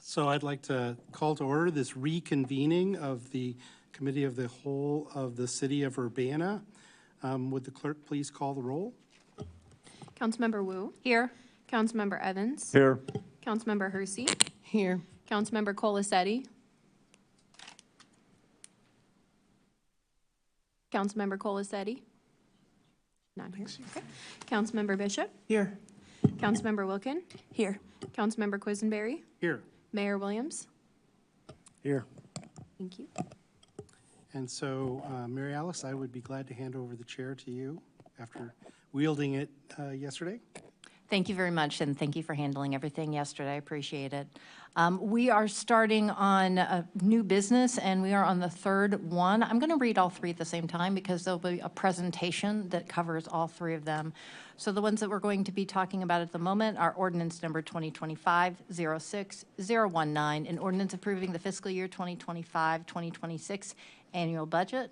So I'd like to call to order this reconvening of the Committee of the Whole of the City of Urbana. Would the clerk please call the roll? Councilmember Wu. Here. Councilmember Evans. Here. Councilmember Hersey. Here. Councilmember Colasetti. Councilmember Colasetti. Not here. Okay. Councilmember Bishop. Here. Councilmember Wilkin. Here. Councilmember Quisenberry. Here. Mayor Williams. Here. Thank you. And so, Mary Alice, I would be glad to hand over the chair to you after wielding it yesterday. Thank you very much, and thank you for handling everything yesterday. I appreciate it. We are starting on a new business, and we are on the third one. I'm going to read all three at the same time because there'll be a presentation that covers all three of them. So the ones that we're going to be talking about at the moment are ordinance number 2025-06019, an ordinance approving the fiscal year 2025-2026 annual budget,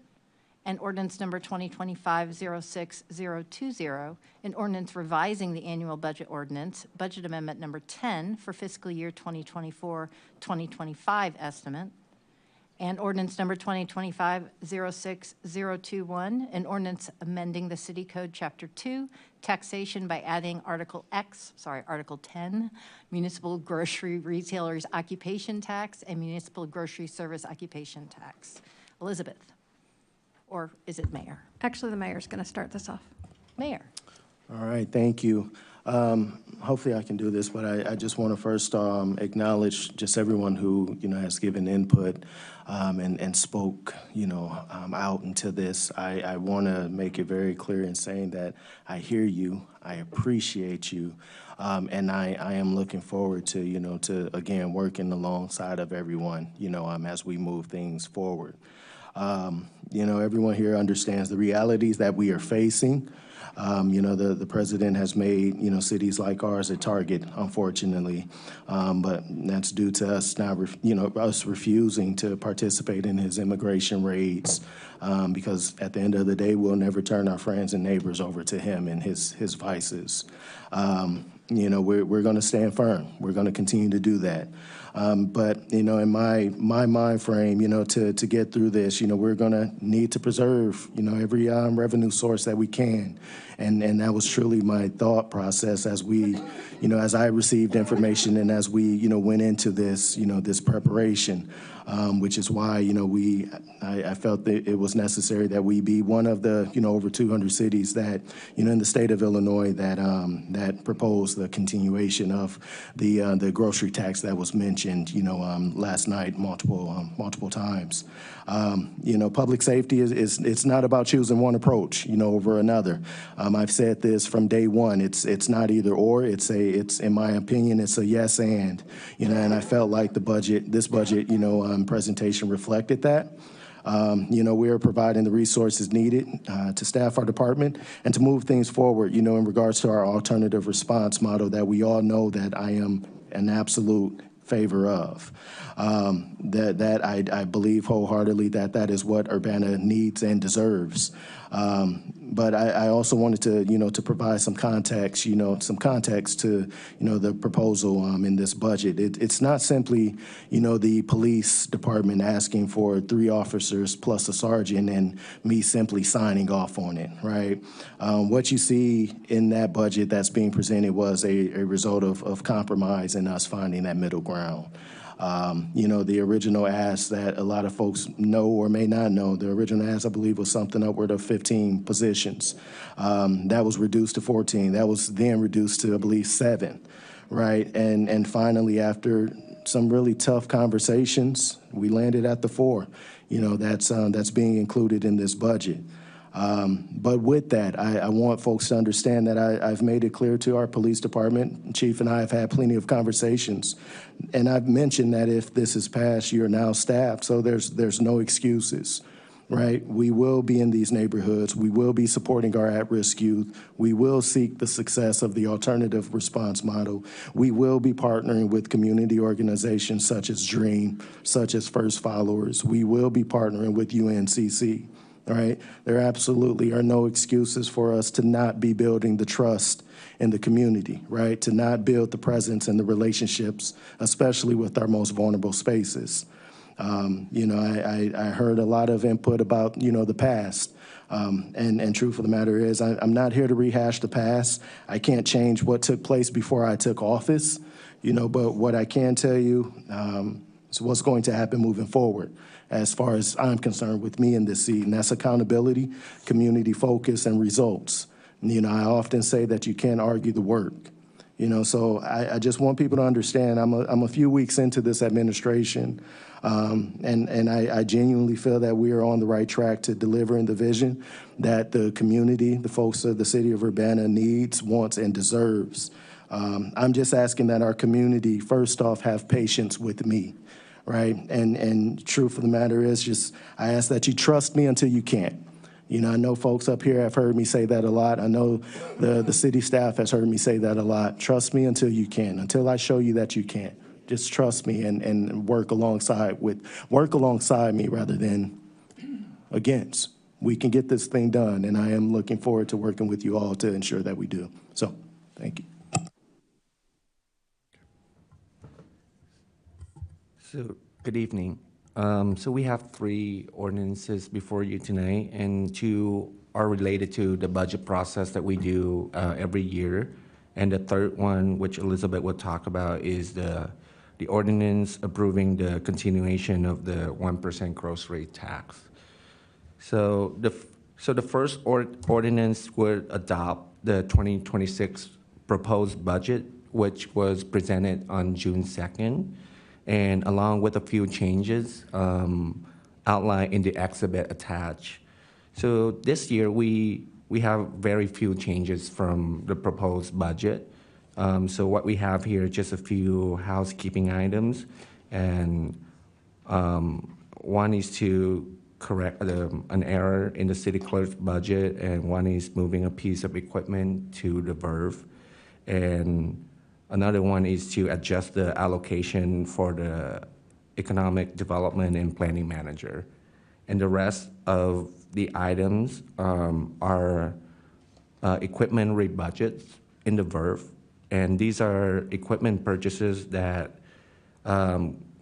and ordinance number 2025-06020, an ordinance revising the annual budget ordinance, budget amendment number 10 for fiscal year 2024-2025 estimate, and ordinance number 2025-06021, an ordinance amending the City Code Chapter 2, taxation by adding Article 10, municipal grocery retailers occupation tax and municipal grocery service occupation tax. Elizabeth. Or is it Mayor? Actually, the mayor's going to start this off. Mayor. All right, thank you. Hopefully I can do this, but I just want to first acknowledge just everyone who, has given input and spoke, out into this. I want to make it very clear in saying that I hear you, I appreciate you, and I am looking forward to, again, working alongside of everyone, as we move things forward. Everyone here understands the realities that we are facing. The president has made, cities like ours a target, unfortunately. But that's due to us not, us refusing to participate in his immigration raids, because at the end of the day, we'll never turn our friends and neighbors over to him and his vices. We're going to stand firm. We're going to continue to do that. But, in my mind frame, to get through this, we're going to need to preserve, every revenue source that we can. And that was truly my thought process as we, as I received information and as we, went into this, this preparation, which is why, I felt that it was necessary that we be one of the, over 200 cities that, in the state of Illinois that that proposed the continuation of the grocery tax that was mentioned, last night multiple times. Public safety it's not about choosing one approach, over another. I've said this from day one. It's not either or. It's in my opinion, it's a yes and. And I felt like this budget, presentation reflected that. We are providing the resources needed to staff our department and to move things forward, in regards to our alternative response model that we all know that I am an absolute favor of. That I believe wholeheartedly that is what Urbana needs and deserves. But I also wanted to, to provide some context, to, the proposal in this budget. It's not simply, the police department asking for 3 officers plus a sergeant and me simply signing off on it, right? What you see in that budget that's being presented was a result of compromise and us finding that middle ground. The original ask that a lot of folks know or may not know, the original ask, I believe, was something upward of 15 positions. That was reduced to 14. That was then reduced to, I believe, 7, right? And finally, after some really tough conversations, we landed at the 4. That's being included in this budget. But with that, I want folks to understand that I've made it clear to our police department. Chief and I have had plenty of conversations, and I've mentioned that if this is passed, you're now staffed, so there's no excuses, right? We will be in these neighborhoods. We will be supporting our at-risk youth. We will seek the success of the alternative response model. We will be partnering with community organizations such as DREAM, such as First Followers. We will be partnering with UNCC. right? There absolutely are no excuses for us to not be building the trust in the community, right? To not build the presence and the relationships, especially with our most vulnerable spaces. I heard a lot of input about, the past. And truth of the matter is, I'm not here to rehash the past. I can't change what took place before I took office, but what I can tell you is what's going to happen moving forward as far as I'm concerned with me in this seat, and that's accountability, community focus, and results. I often say that you can't argue the work. So I just want people to understand I'm a few weeks into this administration, and I genuinely feel that we are on the right track to delivering the vision that the community, the folks of the city of Urbana needs, wants, and deserves. I'm just asking that our community, first off, have patience with me, right? And truth of the matter is just I ask that you trust me until you can't. I know folks up here have heard me say that a lot. I know the city staff has heard me say that a lot. Trust me until you can, until I show you that you can't. Just trust me and work alongside me rather than against. We can get this thing done, and I am looking forward to working with you all to ensure that we do. So, thank you. So, good evening. So we have 3 ordinances before you tonight, and 2 are related to the budget process that we do every year. And the third one, which Elizabeth will talk about, is the ordinance approving the continuation of the 1% gross rate tax. So the first ordinance would adopt the 2026 proposed budget, which was presented on June 2nd. And along with a few changes outlined in the exhibit attached. So this year, we have very few changes from the proposed budget. So what we have here is just a few housekeeping items. And one is to correct an error in the city clerk's budget, and one is moving a piece of equipment to the VERV. And another one is to adjust the allocation for the economic development and planning manager. And the rest of the items are equipment rebudgets in the VERV. And these are equipment purchases that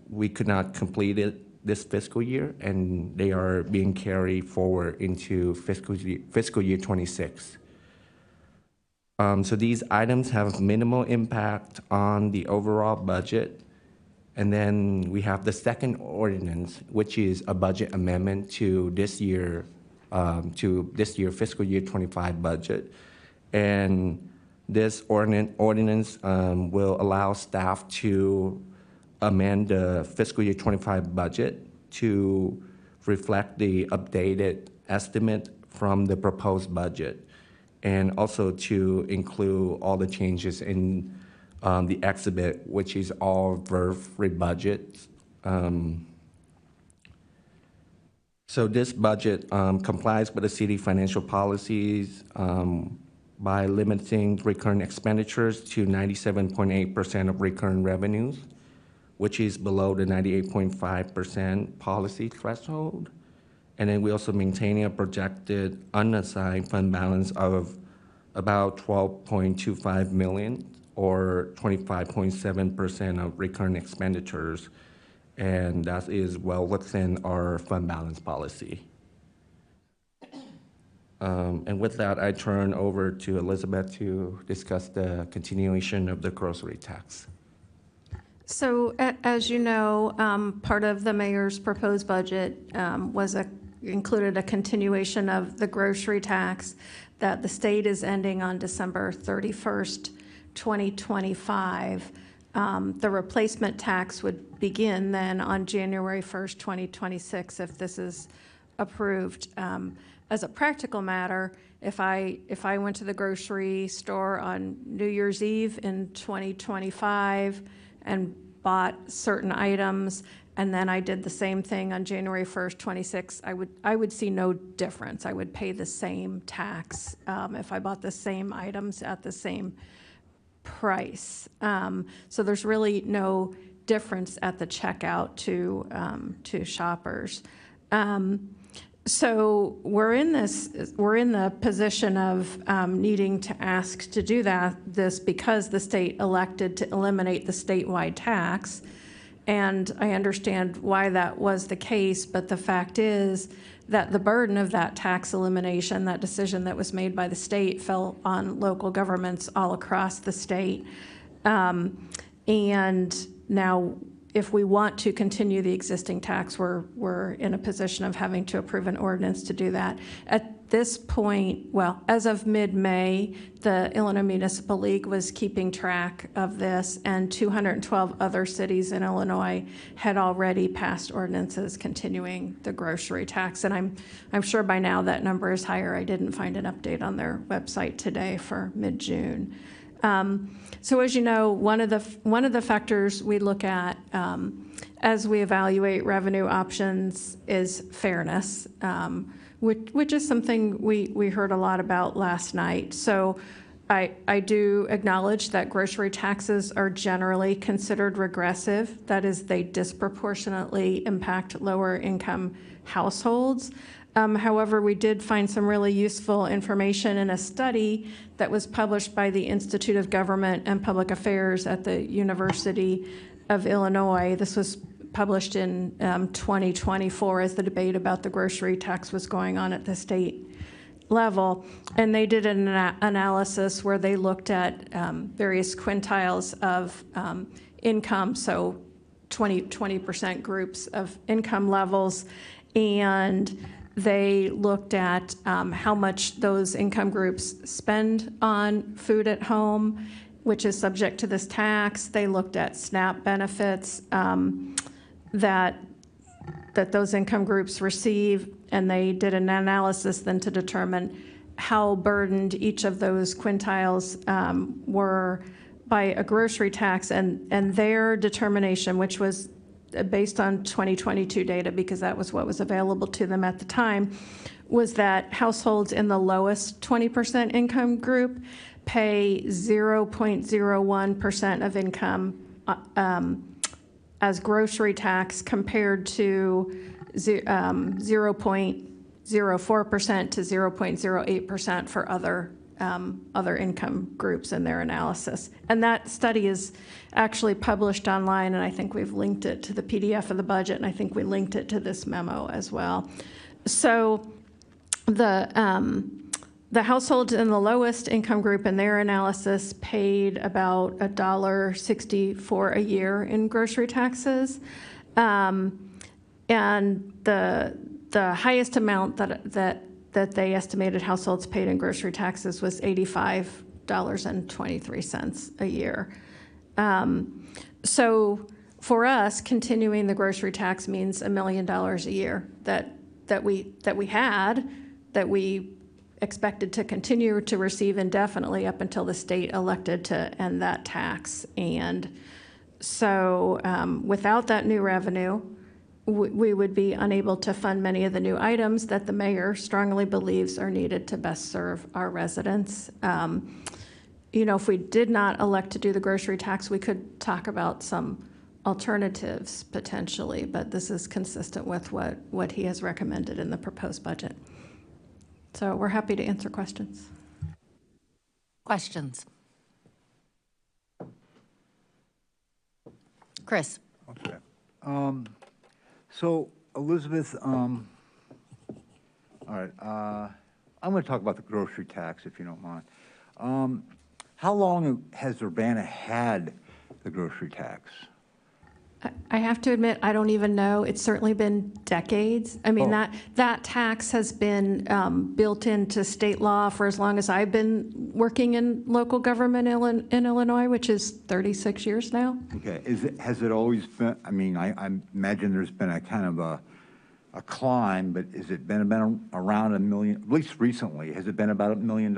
we could not complete it this fiscal year, and they are being carried forward into fiscal year 26. So these items have minimal impact on the overall budget. And then we have the second ordinance, which is a budget amendment to this year fiscal year 25 budget. And this ordinance will allow staff to amend the fiscal year 25 budget to reflect the updated estimate from the proposed budget, and also to include all the changes in the exhibit, which is all VERV rebudgets. So this budget complies with the city financial policies by limiting recurrent expenditures to 97.8% of recurrent revenues, which is below the 98.5% policy threshold. And then we also maintaining a projected unassigned fund balance of about 12.25 million, or 25.7% of recurrent expenditures. And that is well within our fund balance policy. And with that, I turn over to Elizabeth to discuss the continuation of the grocery tax. So as you know, part of the mayor's proposed budget included a continuation of the grocery tax that the state is ending on December 31st, 2025. The replacement tax would begin then on January 1st, 2026, if this is approved. As a practical matter, if I went to the grocery store on New Year's Eve in 2025 and bought certain items, and then I did the same thing on January 1st, 26, I would see no difference. I would pay the same tax if I bought the same items at the same price. So there's really no difference at the checkout to shoppers. So we're in the position of needing to ask to do this because the state elected to eliminate the statewide tax. And I understand why that was the case, but the fact is that the burden of that tax elimination, that decision that was made by the state, fell on local governments all across the state. And now, if we want to continue the existing tax, we're in a position of having to approve an ordinance to do that. At this point, well, as of mid-May, the Illinois Municipal League was keeping track of this, and 212 other cities in Illinois had already passed ordinances continuing the grocery tax. And I'm sure by now that number is higher. I didn't find an update on their website today for mid-June. So as you know, one of the factors we look at as we evaluate revenue options is fairness, which is something we heard a lot about last night. So I do acknowledge that grocery taxes are generally considered regressive. That is, they disproportionately impact lower income households. However, we did find some really useful information in a study that was published by the Institute of Government and Public Affairs at the University of Illinois. This was published in 2024 as the debate about the grocery tax was going on at the state level. And they did an analysis where they looked at various quintiles of income, so 20% groups of income levels, and they looked at how much those income groups spend on food at home, which is subject to this tax. They looked at SNAP benefits that those income groups receive, and they did an analysis then to determine how burdened each of those quintiles were by a grocery tax, and their determination, which was based on 2022 data, because that was what was available to them at the time, was that households in the lowest 20% income group pay 0.01% of income as grocery tax, compared to 0.04% to 0.08% for other income groups in their analysis. And that study is actually published online, and I think we've linked it to the PDF of the budget, and I think we linked it to this memo as well. So the households in the lowest income group in their analysis paid about $1.64 a year in grocery taxes. And the highest amount that they estimated households paid in grocery taxes was $85.23 a year. So for us, continuing the grocery tax means $1 million a year that we expected to continue to receive indefinitely up until the state elected to end that tax. And so without that new revenue, we would be unable to fund many of the new items that the mayor strongly believes are needed to best serve our residents. If we did not elect to do the grocery tax, we could talk about some alternatives potentially, but this is consistent with what he has recommended in the proposed budget. So we're happy to answer questions. Questions? Chris. Okay. So Elizabeth, all right, I'm going to talk about the grocery tax, if you don't mind. How long has Urbana had the grocery tax? I have to admit, I don't even know. It's certainly been decades. I mean, that tax has been built into state law for as long as I've been working in local government in Illinois, which is 36 years now. Okay. Has it always been, I mean, I imagine there's been a kind of a climb, but has it been around $1 million, at least recently, has it been about $1 million?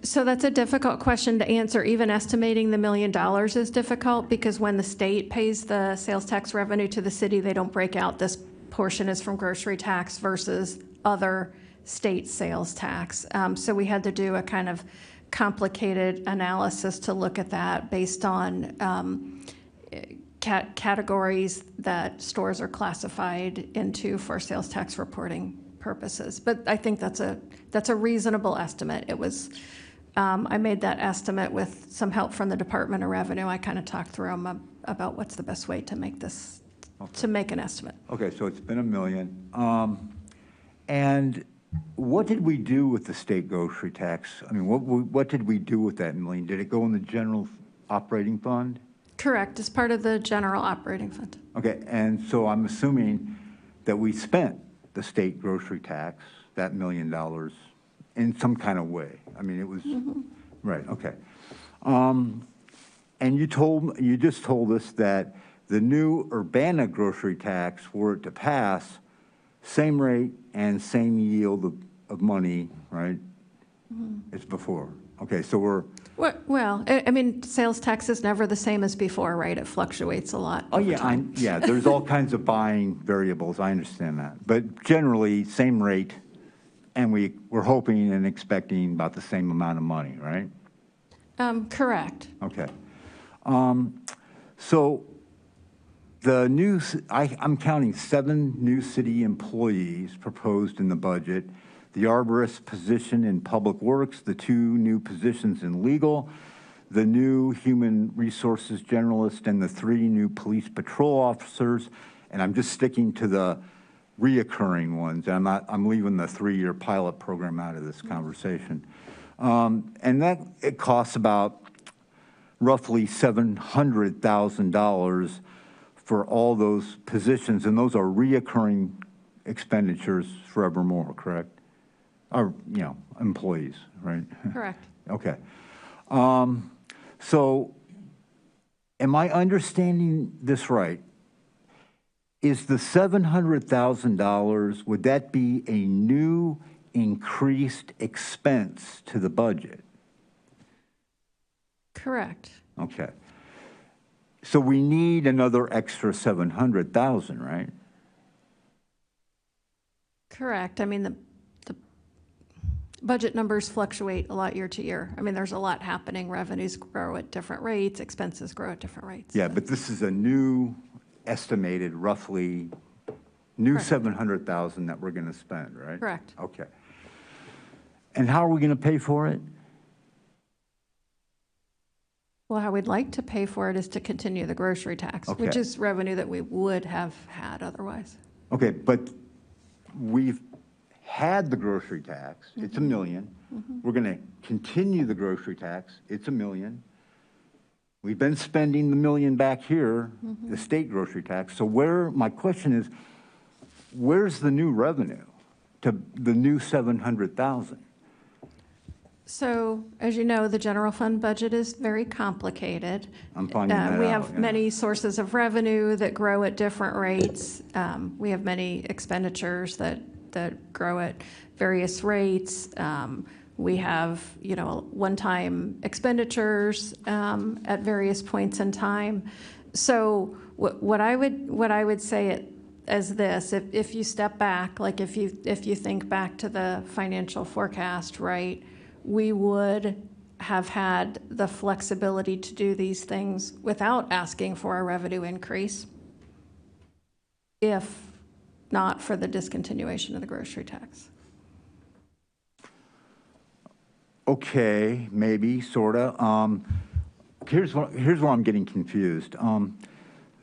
So that's a difficult question to answer. Even estimating the $1 million is difficult, because when the state pays the sales tax revenue to the city, they don't break out this portion is from grocery tax versus other state sales tax. So we had to do a kind of complicated analysis to look at that based on categories that stores are classified into for sales tax reporting purposes. But I think that's a reasonable estimate. It was, I made that estimate with some help from the Department of Revenue. I kind of talked through them about what's the best way to make this, to make an estimate. Okay, so it's been $1 million. And what did we do with the state grocery tax? I mean, what did we do with that $1 million? Did it go in the general operating fund? Correct, as part of the general operating fund. Okay, and so I'm assuming that we spent the state grocery tax, that $1 million, in some kind of way. I mean, it was, right, okay. And you just told us that the new Urbana grocery tax, were it to pass, same rate and same yield of money, right? It's before. Okay, so we're, Well, I mean, sales tax is never the same as before, right? It fluctuates a lot. oh over yeah, time. yeah, there's all kinds of buying variables, I understand that. But generally, same rate, and we're hoping and expecting about the same amount of money, right? Correct. Okay. So the new, I'm counting 7 new city employees proposed in the budget, the arborist position in Public Works, the 2 new positions in legal, the new human resources generalist, and the 3 new police patrol officers. And I'm just sticking to the reoccurring ones. I'm leaving the 3-year pilot program out of this conversation. And that, it costs about roughly $700,000 for all those positions, and those are reoccurring expenditures forevermore, correct? Or, you know, employees, right? Correct. Okay. So am I understanding this right? Is the $700,000, would that be a new increased expense to the budget? Correct. Okay. So we need another extra 700,000, right? Correct. I mean, the budget numbers fluctuate a lot year to year. I mean, there's a lot happening. Revenues grow at different rates, expenses grow at different rates. Yeah, but this is a new estimated roughly new Correct. 700,000 that we're going to spend, right? Correct. Okay. And how are we going to pay for it? Well, how we'd like to pay for it is to continue the grocery tax, which Okay. is revenue that we would have had otherwise. Okay, but we've had the grocery tax, it's $1 million. We're going to continue the grocery tax, it's $1 million. We've been spending the $1 million back here, the state grocery tax. So my question is, where's the new revenue to the new 700,000? So, as you know, the general fund budget is very complicated. I'm finding that We out, have yeah. many sources of revenue that grow at different rates. We have many expenditures that grow at various rates. We have, you know, one-time expenditures at various points in time. So what I would say as this, if you step back, like if you think back to the financial forecast, right, we would have had the flexibility to do these things without asking for a revenue increase if not for the discontinuation of the grocery tax. Okay, maybe, sorta. Here's where I'm getting confused.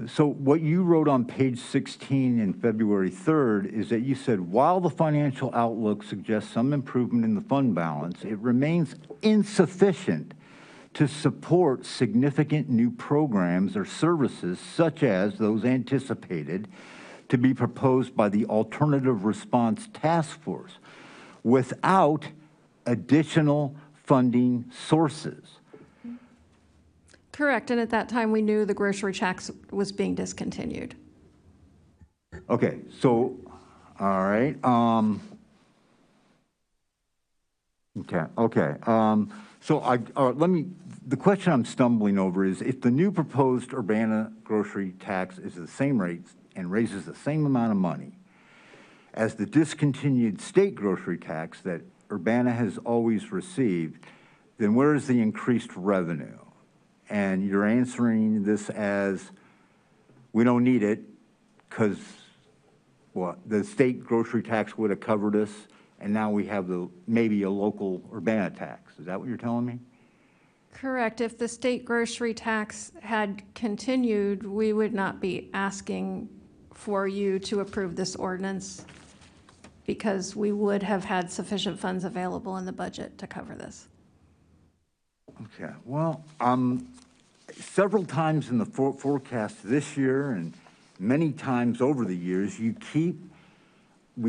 So what you wrote on page 16 in February 3rd is that you said, while the financial outlook suggests some improvement in the fund balance, it remains insufficient to support significant new programs or services such as those anticipated to be proposed by the Alternative Response Task Force without additional funding sources. Correct, and at that time, we knew the grocery tax was being discontinued. Okay, so, all right. Okay. So the question I'm stumbling over is, if the new proposed Urbana grocery tax is the same rates and raises the same amount of money as the discontinued state grocery tax that Urbana has always received, then where is the increased revenue? And you're answering this as we don't need it because, what, the state grocery tax would have covered us, and now we have maybe a local Urbana tax. Is that what you're telling me? Correct. If the state grocery tax had continued, we would not be asking for you to approve this ordinance because we would have had sufficient funds available in the budget to cover this. Okay, well, several times in the forecast this year and many times over the years, we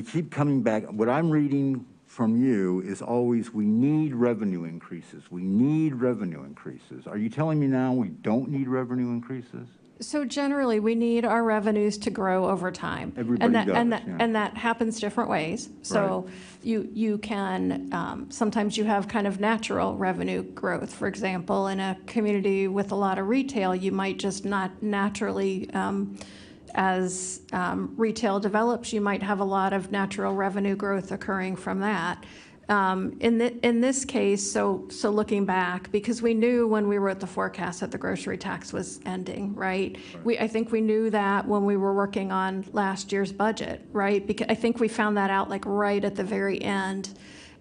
keep coming back. What I'm reading from you is always, we need revenue increases. We need revenue increases. Are you telling me now we don't need revenue increases? So generally, we need our revenues to grow over time. Everybody does, yeah. And that happens different ways. So you can, sometimes you have kind of natural revenue growth. For example, in a community with a lot of retail, you might just not naturally, as retail develops, you might have a lot of natural revenue growth occurring from that. In this case, so looking back, because we knew when we wrote the forecast that the grocery tax was ending, right? I think we knew that when we were working on last year's budget, right? Because I think we found that out like right at the very end,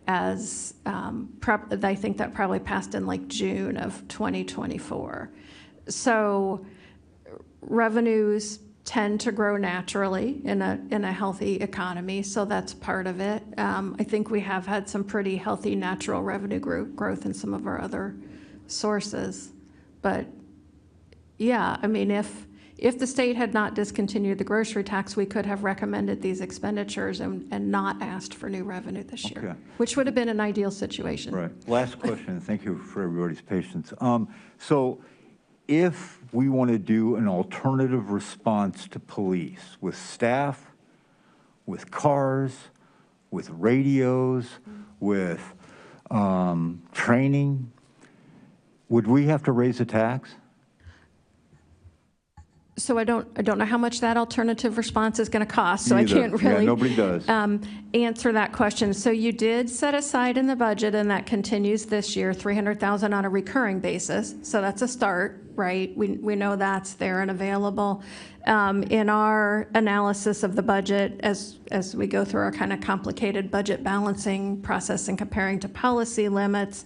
as I think that probably passed in like June of 2024. So revenues tend to grow naturally in a healthy economy, so that's part of it. I think we have had some pretty healthy natural revenue growth in some of our other sources. But yeah, I mean, if the state had not discontinued the grocery tax, we could have recommended these expenditures and not asked for new revenue this year, Okay. which would have been an ideal situation. Right. Last question. Thank you for everybody's patience. So if we want to do an alternative response to police with staff, with cars, with radios, with training, would we have to raise the tax? So I don't know how much that alternative response is going to cost, so Neither. I can't really nobody does. Answer that question. So you did set aside in the budget, and that continues this year, $300,000 on a recurring basis. So that's a start, right? We know that's there and available. In our analysis of the budget, as we go through our kind of complicated budget balancing process and comparing to policy limits,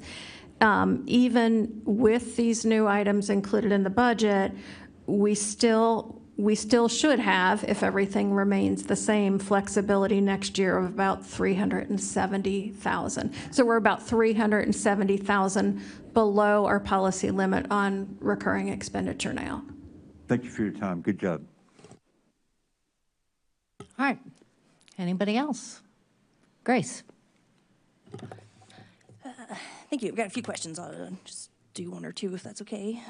even with these new items included in the budget, we still should have, if everything remains the same, flexibility next year of about $370,000. So we're about $370,000 below our policy limit on recurring expenditure now. Thank you for your time. Good job. All right. Anybody else? Grace? Thank you. I've got a few questions. I'll just do one or two if that's okay.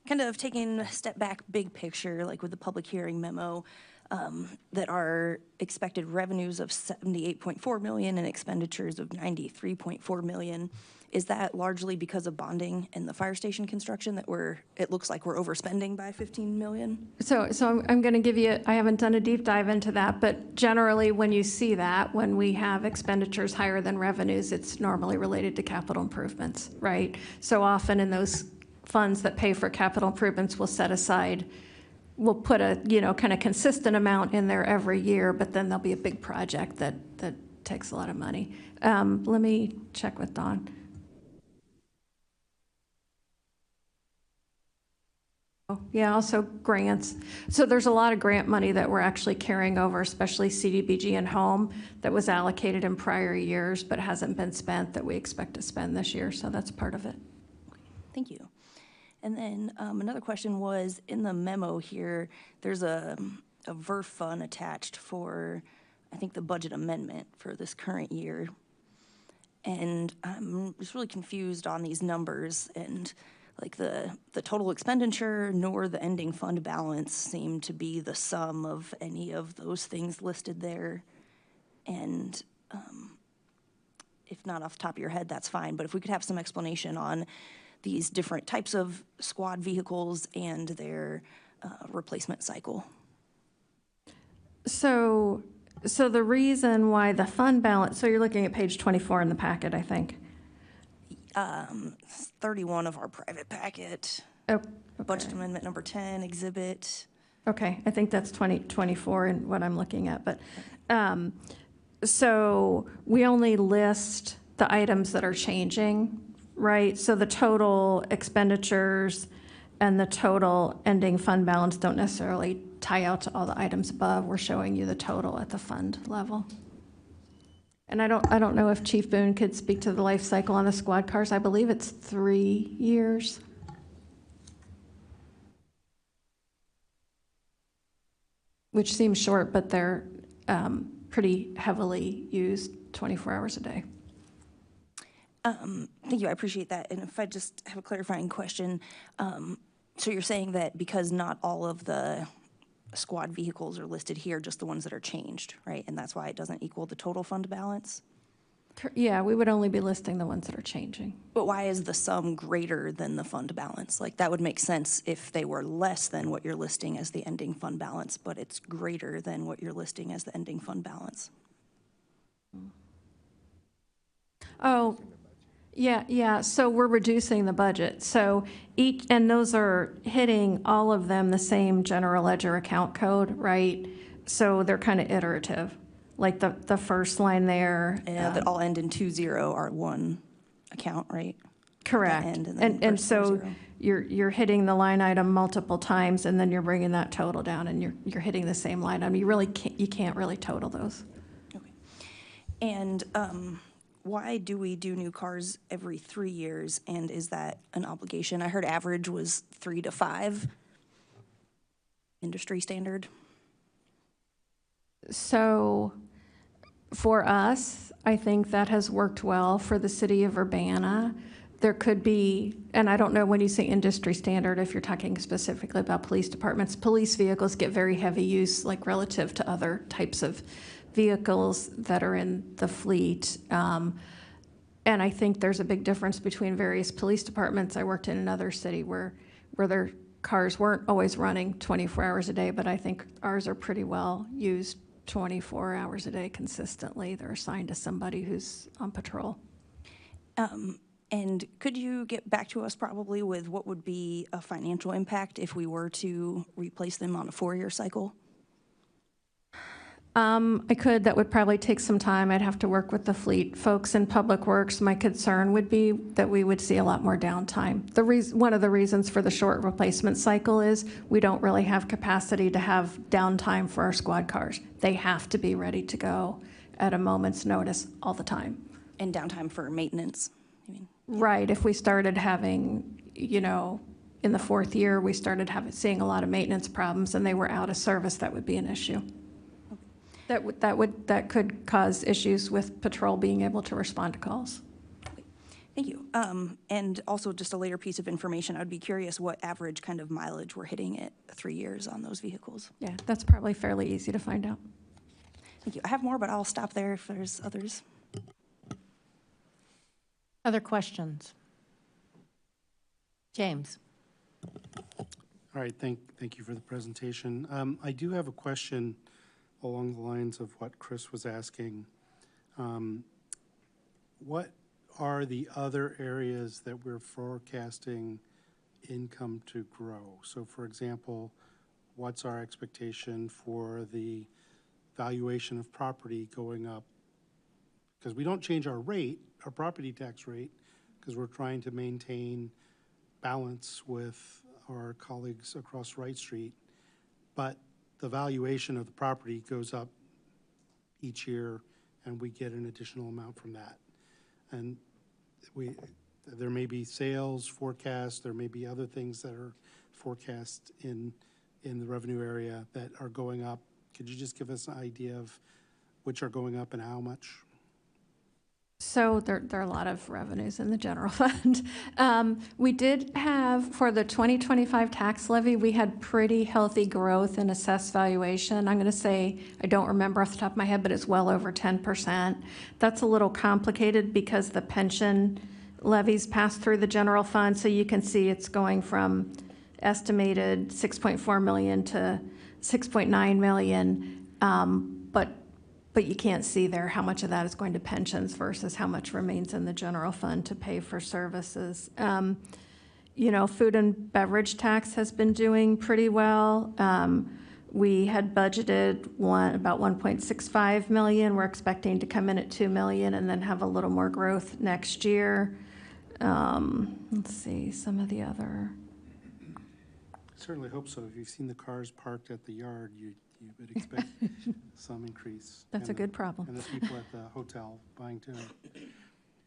Kind of taking a step back, big picture, like with the public hearing memo, that our expected revenues of $78.4 million and expenditures of $93.4 million. Is that largely because of bonding and the fire station construction that it looks like we're overspending by $15 million? So I'm going to give you, I haven't done a deep dive into that, but generally when you see that, when we have expenditures higher than revenues, it's normally related to capital improvements, right? So often in those funds that pay for capital improvements, we'll set aside, we'll put a, kind of consistent amount in there every year, but then there'll be a big project that takes a lot of money. Let me check with Dawn. Yeah, also grants. So there's a lot of grant money that we're actually carrying over, especially CDBG and home, that was allocated in prior years but hasn't been spent that we expect to spend this year. So that's part of it. Thank you. And then another question was, in the memo here, there's a VERF fund attached for, I think, the budget amendment for this current year. And I'm just really confused on these numbers, and like the total expenditure nor the ending fund balance seem to be the sum of any of those things listed there. And if not off the top of your head, that's fine. But if we could have some explanation on these different types of squad vehicles and their replacement cycle. So the reason why the fund balance, so you're looking at page 24 in the packet, I think. 31 of our private packet. Oh, Budget okay. amendment number 10, exhibit. Okay, I think that's 2024 and what I'm looking at, but, so we only list the items that are changing, right? So the total expenditures and the total ending fund balance don't necessarily tie out to all the items above. We're showing you the total at the fund level. And I don't know if Chief Boone could speak to the life cycle on the squad cars. I believe it's 3 years. Which seems short, but they're pretty heavily used 24 hours a day. Thank you, I appreciate that. And if I just have a clarifying question, so you're saying that because not all of the squad vehicles are listed here, just the ones that are changed, right? And that's why it doesn't equal the total fund balance? Yeah, we would only be listing the ones that are changing. But why is the sum greater than the fund balance? Like, that would make sense if they were less than what you're listing as the ending fund balance, but it's greater than what you're listing as the ending fund balance. Oh, yeah, so we're reducing the budget. So and those are hitting all of them the same general ledger account code, right? So they're kind of iterative. Like the first line there. Yeah, that all end in 20 are one account, right? Correct. End and then And first so 40. you're hitting the line item multiple times, and then you're bringing that total down, and you're hitting the same line item. You can't really total those. Okay. And why do we do new cars every 3 years, and is that an obligation? I heard average was 3 to 5, industry standard. So for us, I think that has worked well for the city of Urbana. There could be, and I don't know when you say industry standard, if you're talking specifically about police departments. Police vehicles get very heavy use, like relative to other types of vehicles that are in the fleet. And I think there's a big difference between various police departments. I worked in another city where their cars weren't always running 24 hours a day, but I think ours are pretty well used 24 hours a day consistently. They're assigned to somebody who's on patrol. And could you get back to us probably with what would be a financial impact if we were to replace them on a 4-year cycle? I could. That would probably take some time. I'd have to work with the fleet folks in Public Works. My concern would be that we would see a lot more downtime. One of the reasons for the short replacement cycle is we don't really have capacity to have downtime for our squad cars. They have to be ready to go at a moment's notice all the time. And downtime for maintenance, I mean? Right. If we started having, in the 4th year, we started seeing a lot of maintenance problems and they were out of service, that would be an issue. That could cause issues with patrol being able to respond to calls. Thank you. And also just a later piece of information, I'd be curious what average kind of mileage we're hitting at 3 years on those vehicles. Yeah, that's probably fairly easy to find out. Thank you. I have more, but I'll stop there if there's others. Other questions? James? All right, thank you for the presentation. I do have a question along the lines of what Chris was asking. What are the other areas that we're forecasting income to grow? So for example, what's our expectation for the valuation of property going up? Because we don't change our rate, our property tax rate, because we're trying to maintain balance with our colleagues across Wright Street. But the valuation of the property goes up each year, and we get an additional amount from that. And there may be sales forecasts, there may be other things that are forecast in the revenue area that are going up. Could you just give us an idea of which are going up and how much? So there are a lot of revenues in the general fund. We did have, for the 2025 tax levy, we had pretty healthy growth in assessed valuation. I'm going to say, I don't remember off the top of my head, but it's well over 10%. That's a little complicated because the pension levies pass through the general fund. So you can see it's going from estimated 6.4 million to 6.9 million. But you can't see there how much of that is going to pensions versus how much remains in the general fund to pay for services. you know, food and beverage tax has been doing pretty well. We had budgeted about 1.65 million. We're expecting to come in at 2 million and then have a little more growth next year. Let's see, some of the other. Certainly hope so. If you've seen the cars parked at the yard, you would expect some increase. That's a good problem. And the people at the hotel buying too.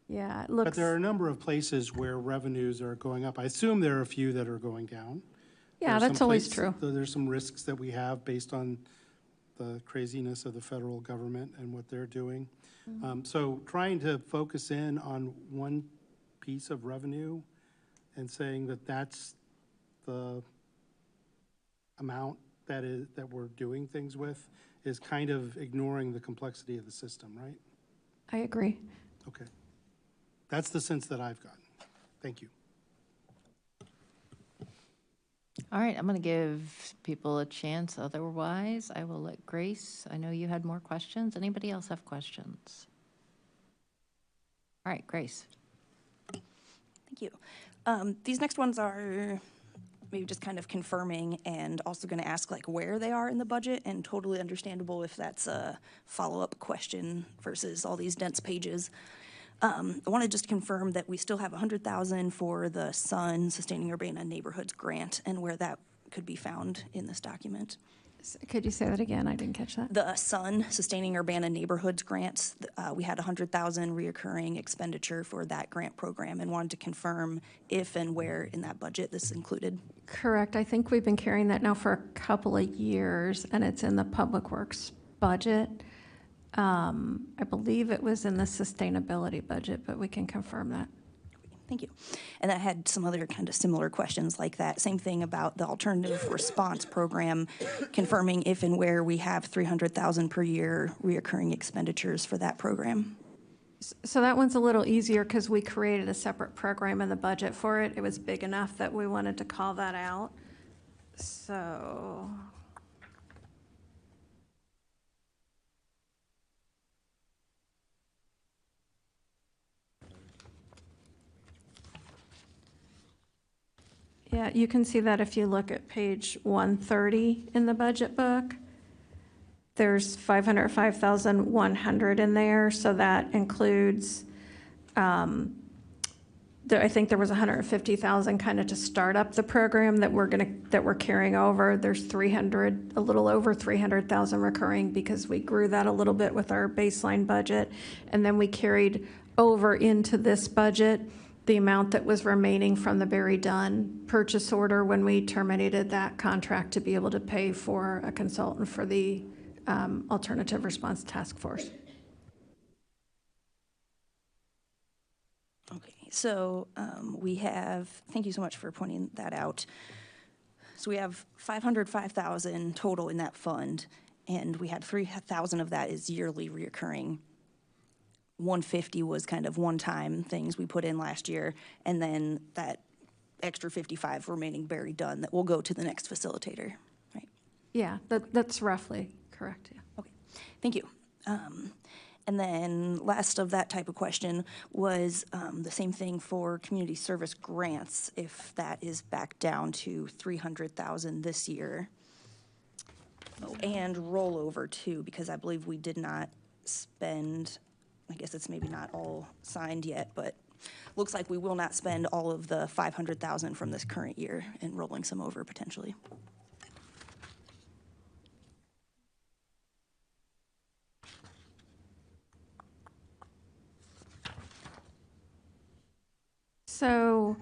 Yeah, it But looks, there are a number of places where revenues are going up. I assume there are a few that are going down. There yeah, are that's some always places- true. though There's some risks that we have based on the craziness of the federal government and what they're doing. So trying to focus in on one piece of revenue and saying that that's the amount that we're doing things with is kind of ignoring the complexity of the system, right? I agree. Okay. That's the sense that I've gotten. Thank you. All right, I'm going to give people a chance. Otherwise, I will let Grace, I know you had more questions. Anybody else have questions? All right, Grace. Thank you. These next ones are maybe just kind of confirming and also going to ask like where they are in the budget, and totally understandable if that's a follow-up question versus all these dense pages. I want to just confirm that we still have 100,000 for the SUN Sustaining Urbana Neighborhoods Grant and where that could be found in this document. Could you say that again? I didn't catch that. The SUN Sustaining Urbana Neighborhoods Grants, we had 100,000 reoccurring expenditure for that grant program and wanted to confirm if and where in that budget this included. Correct. I think we've been carrying that now for a couple of years, and it's in the Public Works budget. I believe it was in the sustainability budget, but we can confirm that. Thank you. And I had some other kind of similar questions like that. Same thing about the alternative response program, confirming if and where we have 300,000 per year reoccurring expenditures for that program. So that one's a little easier because we created a separate program in the budget for it. It was big enough that we wanted to call that out. So. Yeah, you can see that if you look at page 130 in the budget book. There's 505,100 in there, so that includes, I think there was 150,000 kind of to start up the program that we're carrying over. There's a little over 300,000 recurring because we grew that a little bit with our baseline budget. And then we carried over into this budget the amount that was remaining from the Barry Dunn purchase order when we terminated that contract to be able to pay for a consultant for the Alternative Response Task Force. Okay, so we have, thank you so much for pointing that out. So we have 505,000 total in that fund, and we had 3,000 of that is yearly reoccurring. 150 was kind of one-time things we put in last year, and then that extra 55 remaining Barry Dunn that will go to the next facilitator, right? Yeah, that's roughly correct, yeah. Okay, thank you. And then last of that type of question was the same thing for community service grants, if that is back down to 300,000 this year. Oh, and rollover too, because I believe we did not spend, I guess it's maybe not all signed yet, but looks like we will not spend all of the 500,000 from this current year and rolling some over potentially. So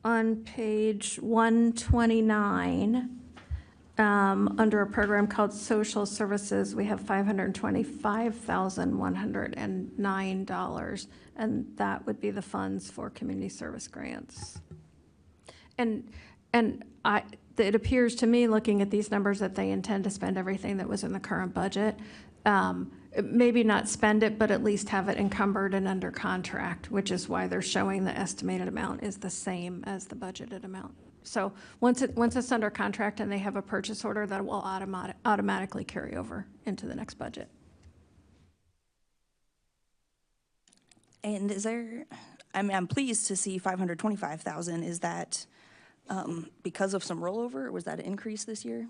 on page 129, under a program called Social Services, we have $525,109, and that would be the funds for community service grants. And it appears to me, looking at these numbers, that they intend to spend everything that was in the current budget. Maybe not spend it, but at least have it encumbered and under contract, which is why they're showing the estimated amount is the same as the budgeted amount. So once it's under contract and they have a purchase order, that will automatically carry over into the next budget. And is there, I mean, I'm pleased to see 525,000. Is that because of some rollover, or was that an increase this year?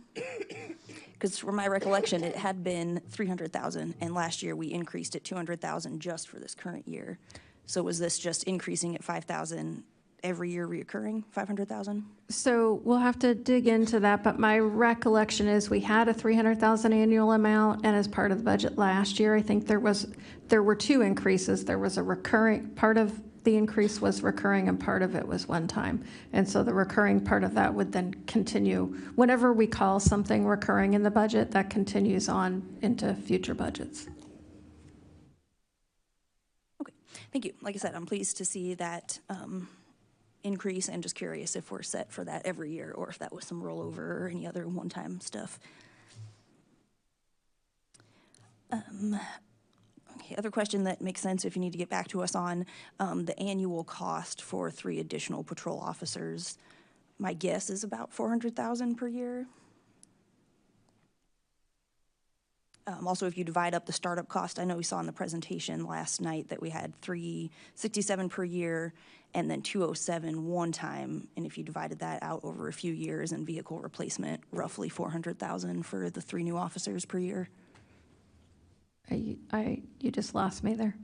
Because from my recollection, it had been 300,000, and last year we increased it 200,000 just for this current year. So was this just increasing at 5,000 every year reoccurring, 500,000? So we'll have to dig into that, but my recollection is we had a 300,000 annual amount, and as part of the budget last year, I think there were two increases. There was a recurring, part of the increase was recurring and part of it was one time. And so the recurring part of that would then continue. Whenever we call something recurring in the budget, that continues on into future budgets. Okay, thank you. Like I said, I'm pleased to see that increase, and just curious if we're set for that every year or if that was some rollover or any other one-time stuff. Okay, other question that makes sense if you need to get back to us on the annual cost for 3 additional patrol officers. My guess is about 400,000 per year. Also, if you divide up the startup cost, I know we saw in the presentation last night that we had 367 per year and then 207 one time. And if you divided that out over a few years and vehicle replacement, roughly 400,000 for the 3 new officers per year. You just lost me there.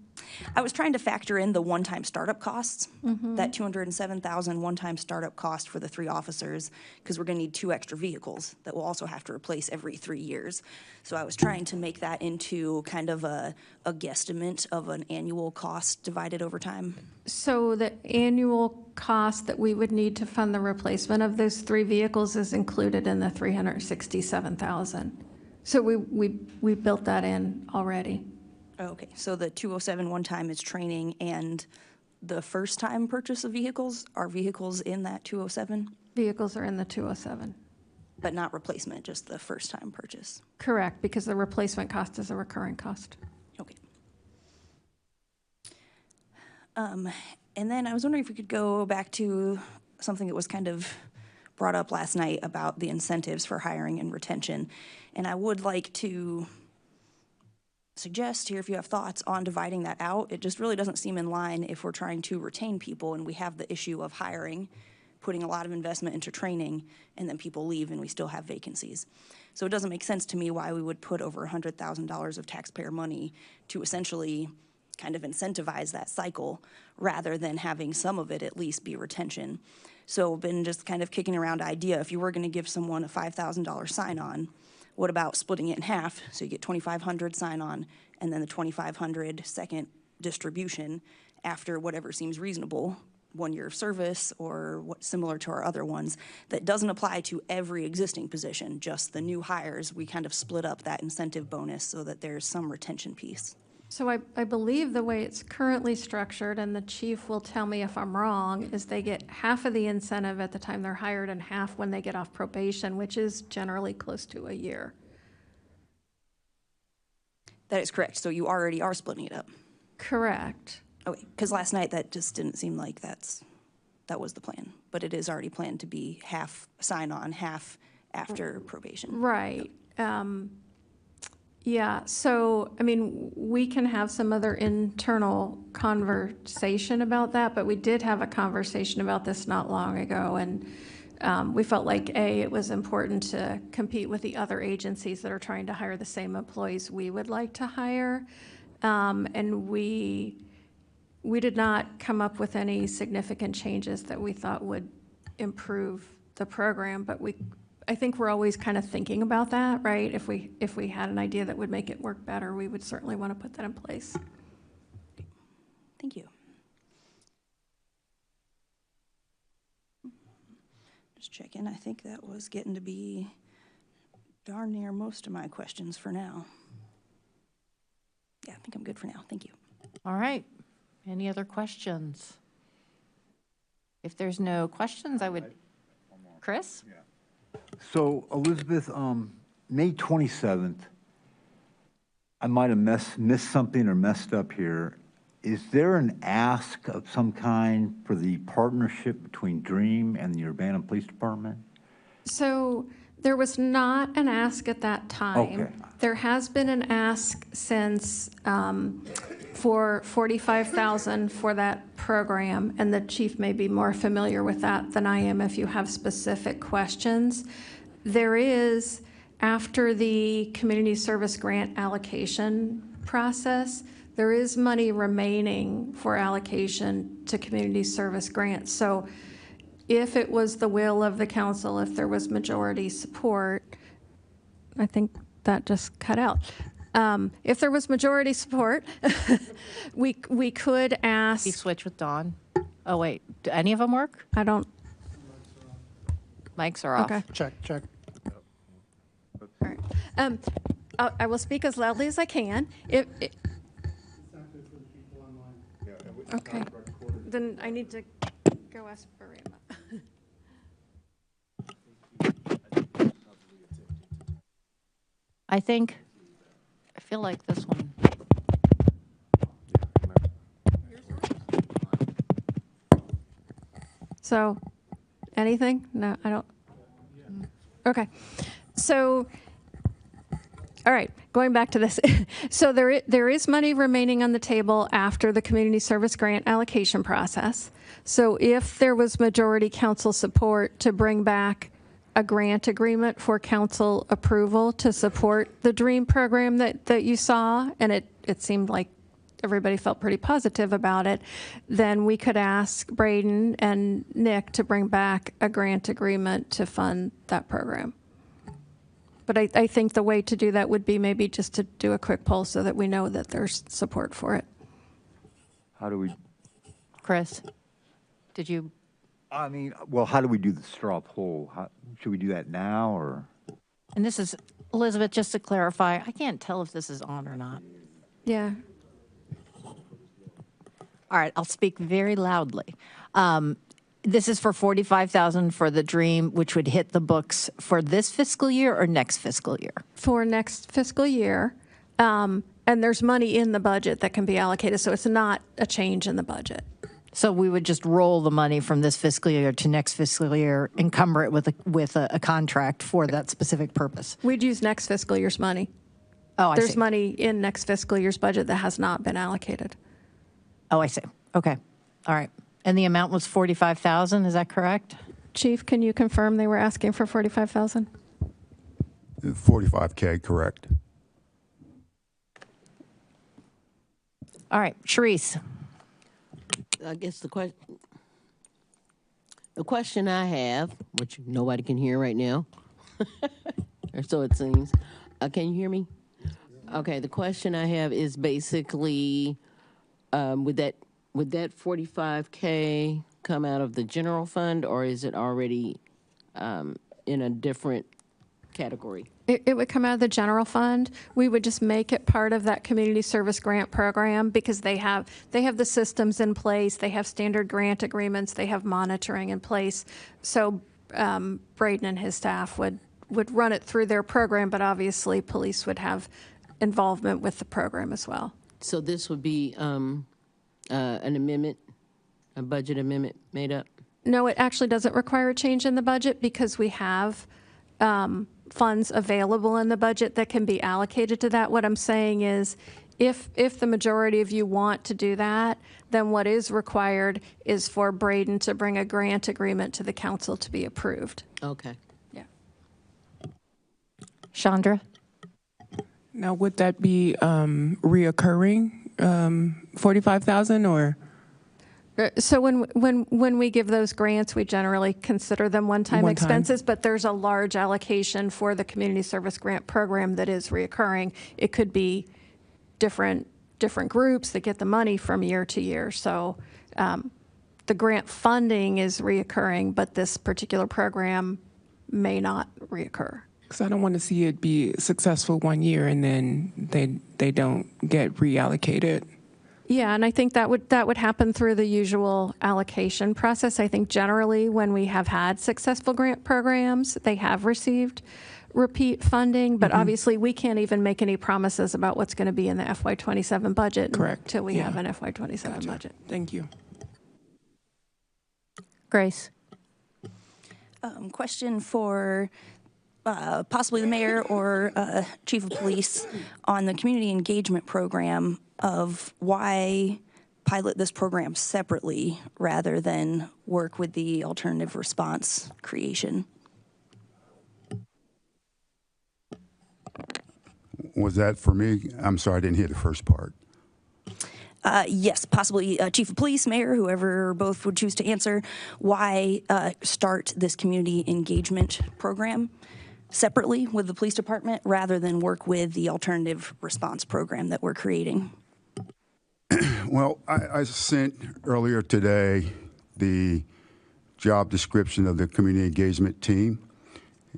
I was trying to factor in the one-time startup costs, that 207,000 one-time startup cost for the 3 officers, because we're going to need 2 extra vehicles that we'll also have to replace every 3 years. So I was trying to make that into kind of a guesstimate of an annual cost divided over time. So the annual cost that we would need to fund the replacement of those 3 vehicles is included in the 367,000. So we built that in already. Okay, so the 207 one time is training, and the first time purchase of vehicles, are vehicles in that 207? Vehicles are in the 207. But not replacement, just the first time purchase? Correct, because the replacement cost is a recurring cost. Okay. And then I was wondering if we could go back to something that was kind of brought up last night about the incentives for hiring and retention. And I would like to suggest here, if you have thoughts on dividing that out. It just really doesn't seem in line if we're trying to retain people and we have the issue of hiring, putting a lot of investment into training, and then people leave and we still have vacancies. So it doesn't make sense to me why we would put over $100,000 of taxpayer money to essentially kind of incentivize that cycle rather than having some of it at least be retention. So I've been just kind of kicking around the idea, if you were going to give someone a $5,000 sign-on, what about splitting it in half? So you get 2,500 sign-on and then the 2,500 second distribution after whatever seems reasonable, 1 year of service or what similar to our other ones, that doesn't apply to every existing position, just the new hires. We kind of split up that incentive bonus so that there's some retention piece. So I believe the way it's currently structured, and the chief will tell me if I'm wrong, is they get half of the incentive at the time they're hired and half when they get off probation, which is generally close to a year. That is correct. So you already are splitting it up. Correct. Okay, because last night that just didn't seem like that was the plan, but it is already planned to be half sign-on, half after probation. Right. Yeah, so, I mean, we can have some other internal conversation about that, but we did have a conversation about this not long ago, and we felt like, A, it was important to compete with the other agencies that are trying to hire the same employees we would like to hire, and we did not come up with any significant changes that we thought would improve the program, but I think we're always kind of thinking about that, right? If we had an idea that would make it work better, we would certainly want to put that in place. Thank you. Just checking. I think that was getting to be darn near most of my questions for now. Yeah, I think I'm good for now. Thank you. All right. Any other questions? If there's no questions, I would, Chris? Yeah. So Elizabeth, May 27th, I might have missed something or messed up here. Is there an ask of some kind for the partnership between DREAM and the Urbana Police Department? So There was not an ask at that time. Okay. There has been an ask since for 45,000 for that program, and the chief may be more familiar with that than I am if you have specific questions. There is, after the community service grant allocation process, there is money remaining for allocation to community service grants. So if it was the will of the council, if there was majority support, I think that just cut out. If there was majority support, we could You ask, switch with Dawn? Oh, wait, do any of them work? I don't, Mics are off. okay. Check. All right. I will speak as loudly as I can. Okay, then I need to go ask Barima. I feel like this one. So, anything? No, I don't. Okay. So, all right, going back to this. So there is money remaining on the table after the community service grant allocation process. So if there was majority council support to bring back a grant agreement for council approval to support the DREAM program that you saw, and it seemed like everybody felt pretty positive about it, then we could ask Braden and Nick to bring back a grant agreement to fund that program. But I think the way to do that would be maybe just to do a quick poll so that we know that there's support for it. How do we, Chris, did you? I mean, well, how do we do the straw poll? Should we do that now, or? And this is, Elizabeth, just to clarify, I can't tell if this is on or not. Yeah. All right, I'll speak very loudly. This is for 45,000 for the DREAM, which would hit the books for this fiscal year or next fiscal year? For next fiscal year. And there's money in the budget that can be allocated, so it's not a change in the budget. So we would just roll the money from this fiscal year to next fiscal year, encumber it with a contract for that specific purpose. We'd use next fiscal year's money. Oh, I There's see. money in next fiscal year's budget that has not been allocated. Oh, I see. Okay. All right. And the amount was 45,000, is that correct? Chief, can you confirm they were asking for 45,000? 45K, correct. All right, Sharice. I guess the question I have, which nobody can hear right now, or so it seems. Can you hear me? Okay, the question I have is basically, would that 45K come out of the general fund, or is it already in a different category? It would come out of the general fund. We would just make it part of that community service grant program because they have the systems in place, they have standard grant agreements, they have monitoring in place. So Braden and his staff would run it through their program, but obviously police would have involvement with the program as well. So this would be an amendment, a budget amendment made up? No, it actually doesn't require a change in the budget because we have funds available in the budget that can be allocated to that. What I'm saying is if the majority of you want to do that, then what is required is for Braden to bring a grant agreement to the council to be approved. Okay. Yeah. Chandra? Now, would that be reoccurring, 45,000 or? So when we give those grants, we generally consider them one-time One-time. expenses, but there's a large allocation for the community service grant program that is reoccurring. It could be different groups that get the money from year to year. So the grant funding is reoccurring, but this particular program may not reoccur. Because I don't want to see it be successful one year and then they don't get reallocated. Yeah, and I think that would happen through the usual allocation process. I think generally when we have had successful grant programs, they have received repeat funding, but obviously we can't even make any promises about what's going to be in the FY27 budget Correct. until we Yeah. have an FY27 Gotcha. budget. Thank you. Grace? Question for possibly the mayor or chief of police on the community engagement program of why pilot this program separately rather than work with the alternative response creation. Was that for me? I'm sorry, I didn't hear the first part. Yes, possibly chief of police, mayor, whoever both would choose to answer. Why start this community engagement program separately with the police department rather than work with the alternative response program that we're creating? Well, I sent earlier today the job description of the community engagement team,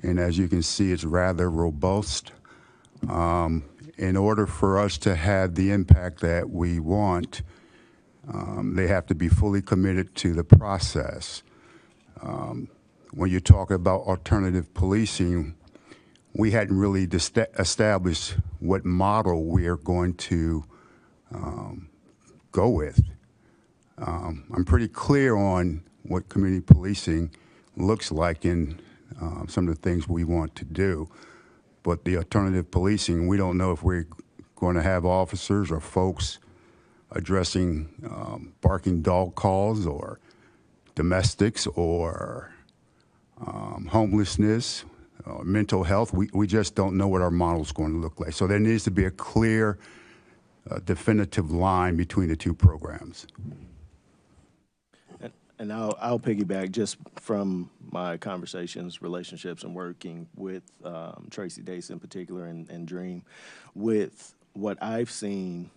and as you can see, it's rather robust. In order for us to have the impact that we want, they have to be fully committed to the process. When you talk about alternative policing, we hadn't really established what model we are going to go with. I'm pretty clear on what community policing looks like in some of the things we want to do. But the alternative policing, we don't know if we're going to have officers or folks addressing barking dog calls or domestics or homelessness, mental health. We just don't know what our model is going to look like. So there needs to be a clear, definitive line between the two programs. And I'll piggyback just from my conversations, relationships, and working with Tracy Dace in particular and Dream, with what I've seen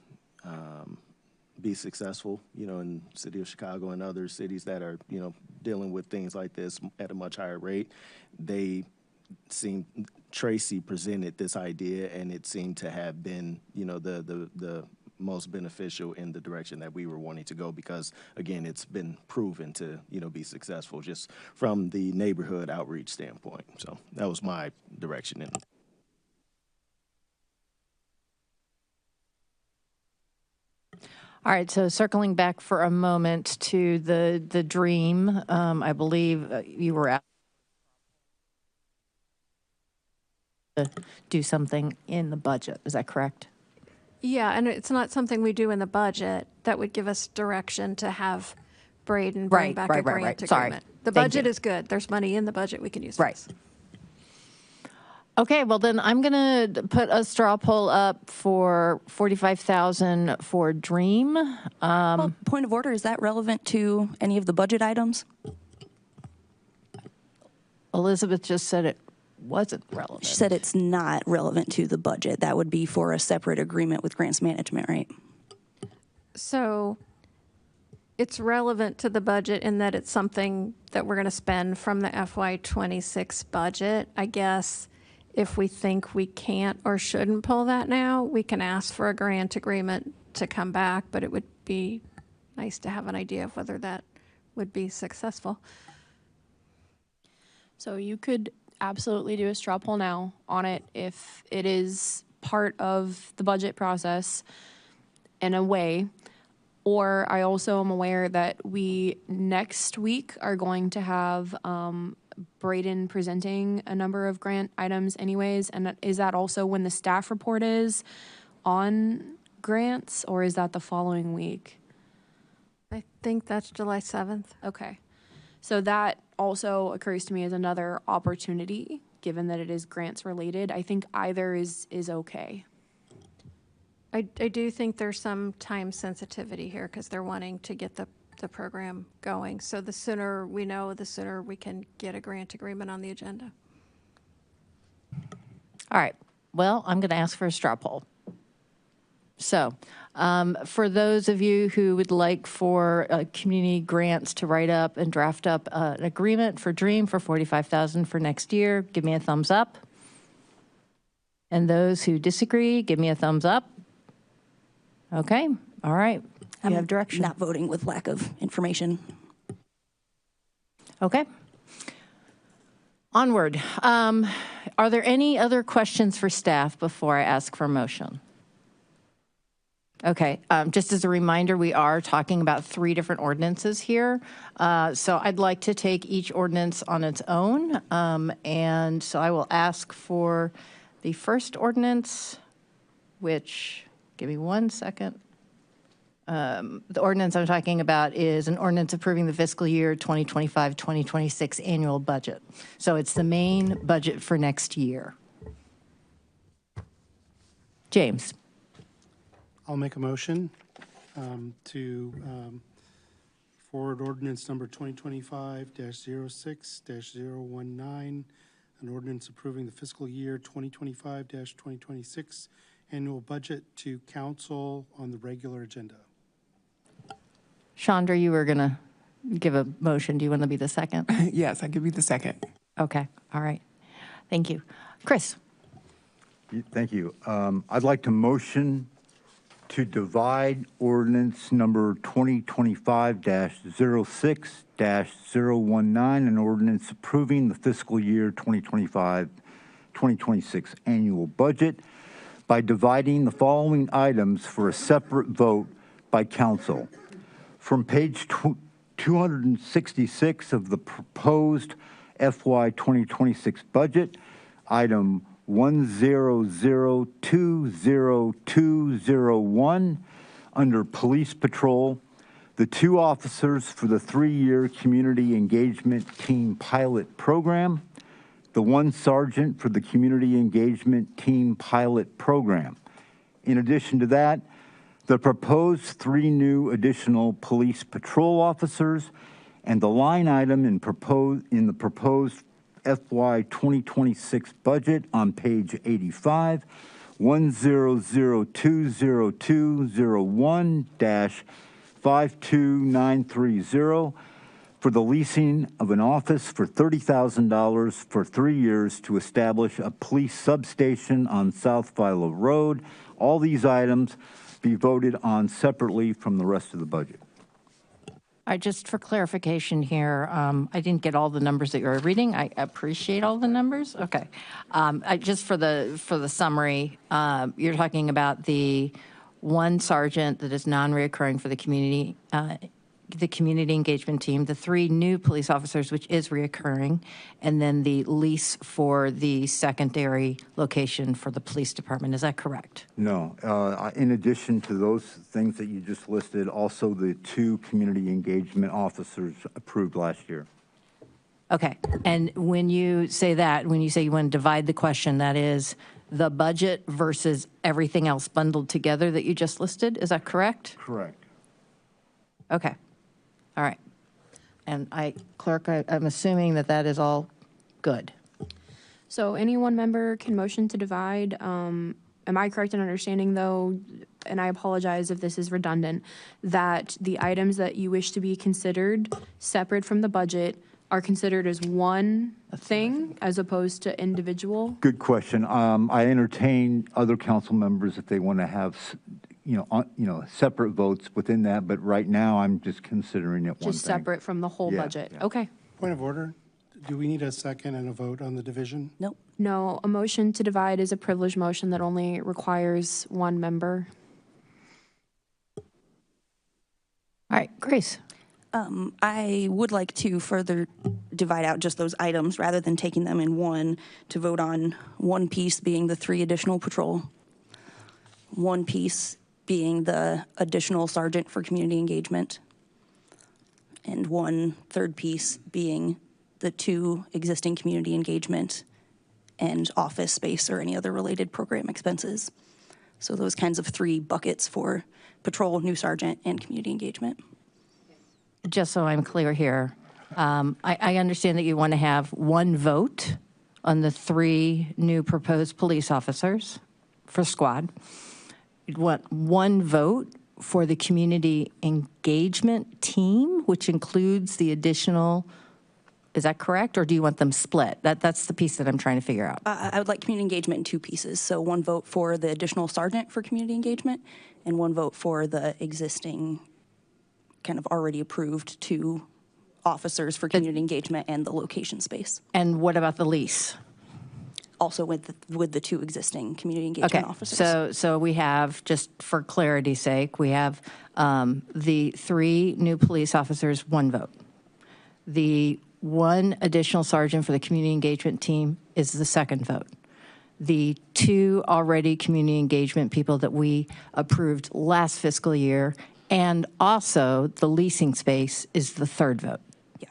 be successful, in the city of Chicago and other cities that are, dealing with things like this at a much higher rate. Tracy presented this idea, and it seemed to have been, the most beneficial in the direction that we were wanting to go, because again, it's been proven to be successful just from the neighborhood outreach standpoint. So that was my direction in it. All right, so circling back for a moment to the dream, I believe you were asked to do something in the budget. Is that correct? Yeah, and it's not something we do in the budget. That would give us direction to have Braden bring back a grant Sorry. agreement. The Thank budget you. is good. There's money in the budget we can use for Right. this. Okay, well then I'm gonna put a straw poll up for 45,000 for Dream. Well, point of order, is that relevant to any of the budget items? Elizabeth just said it wasn't relevant. She said it's not relevant to the budget. That would be for a separate agreement with grants management, right? So it's relevant to the budget in that it's something that we're going to spend from the FY26 budget. I guess if we think we can't or shouldn't pull that now, we can ask for a grant agreement to come back, but it would be nice to have an idea of whether that would be successful. So you could absolutely do a straw poll now on it if it is part of the budget process in a way. Or I also am aware that we next week are going to have Braden presenting a number of grant items anyways. And is that also when the staff report is on grants, or is that the following week? I think that's July 7th. Okay. So that also occurs to me as another opportunity, given that it is grants related. I think either is okay. I do think there's some time sensitivity here because they're wanting to get the program going. So the sooner we know, the sooner we can get a grant agreement on the agenda. All right, well, I'm gonna ask for a straw poll. So, for those of you who would like for community grants to write up and draft up an agreement for Dream for 45,000 for next year, give me a thumbs up. And those who disagree, give me a thumbs up. Okay, all right, you have direction. Not voting with lack of information. Okay. Onward. Are there any other questions for staff before I ask for a motion? Okay, just as a reminder, we are talking about 3 different ordinances here. So I'd like to take each ordinance on its own. And so I will ask for the first ordinance, which, give me 1 second. The ordinance I'm talking about is an ordinance approving the fiscal year 2025-2026 annual budget. So it's the main budget for next year. James. I'll make a motion to forward ordinance number 2025-06-019, an ordinance approving the fiscal year 2025-2026 annual budget to council on the regular agenda. Chandra, you were going to give a motion. Do you want to be the second? Yes, I give you the second. Okay, all right. Thank you. Chris? Thank you. I'd like to motion to divide ordinance number 2025-06-019, an ordinance approving the fiscal year 2025-2026 annual budget by dividing the following items for a separate vote by council. From page 266 of the proposed FY 2026 budget, item 100200201, under Police Patrol, the 2 officers for the 3-year Community Engagement Team Pilot Program, the 1 sergeant for the Community Engagement Team Pilot Program. In addition to that, the proposed 3 new additional police patrol officers and the line item in the proposed FY 2026 budget on page 85, 100200201-52930, for the leasing of an office for $30,000 for 3 years to establish a police substation on South Philo Road. All these items be voted on separately from the rest of the budget. All right, just for clarification here, I didn't get all the numbers that you were reading. I appreciate all the numbers. Okay. Just for the summary, you're talking about the 1 sergeant that is non-reoccurring for the community engagement team, the 3 new police officers, which is reoccurring, and then the lease for the secondary location for the police department. Is that correct? No. In addition to those things that you just listed, also the 2 community engagement officers approved last year. Okay. And when you say that, when you say you want to divide the question, that is the budget versus everything else bundled together that you just listed. Is that correct? Correct. Okay. All right. And Clerk, I'm assuming that that is all good. So any one member can motion to divide. Am I correct in understanding, though, and I apologize if this is redundant, that the items that you wish to be considered separate from the budget are considered as one thing as opposed to individual? Good question. I entertain other council members if they want to have separate votes within that, but right now I'm just considering it one thing. Just separate from the whole budget? Yeah. Okay. Point of order. Do we need a second and a vote on the division? Nope. No, a motion to divide is a privileged motion that only requires 1 member. All right, Grace. I would like to further divide out just those items rather than taking them in one, to vote on 1 piece being the 3 additional patrol, 1 piece being the additional sergeant for community engagement, and 1 third piece being the 2 existing community engagement and office space or any other related program expenses. So those kinds of 3 buckets for patrol, new sergeant, and community engagement. Just so I'm clear here, I understand that you want to have 1 vote on the 3 new proposed police officers for squad. You'd want 1 vote for the community engagement team, which includes the additional, is that correct? Or do you want them split? That's the piece that I'm trying to figure out. I would like community engagement in 2 pieces. So 1 vote for the additional sergeant for community engagement and 1 vote for the existing kind of already approved 2 officers for community engagement and the location space. And what about the lease? also with the 2 existing community engagement Okay, officers. so we have, just for clarity's sake, we have the 3 new police officers, 1 vote. The 1 additional sergeant for the community engagement team is the 2nd vote. The 2 already community engagement people that we approved last fiscal year, and also the leasing space is the 3rd vote.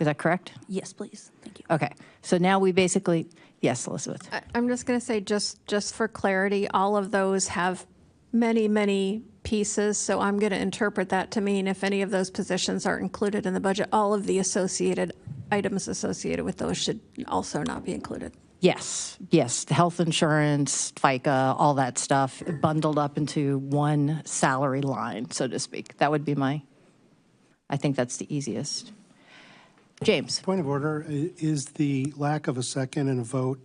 Is that correct? Yes, please. Thank you. Okay, so now we basically, yes, Elizabeth. I'm just going to say, just for clarity, all of those have many, many pieces, so I'm going to interpret that to mean if any of those positions are included in the budget, all of the associated items associated with those should also not be included. Yes, the health insurance, FICA, all that stuff bundled up into one salary line, so to speak. That would be I think that's the easiest. James? Point of order, is the lack of a second and a vote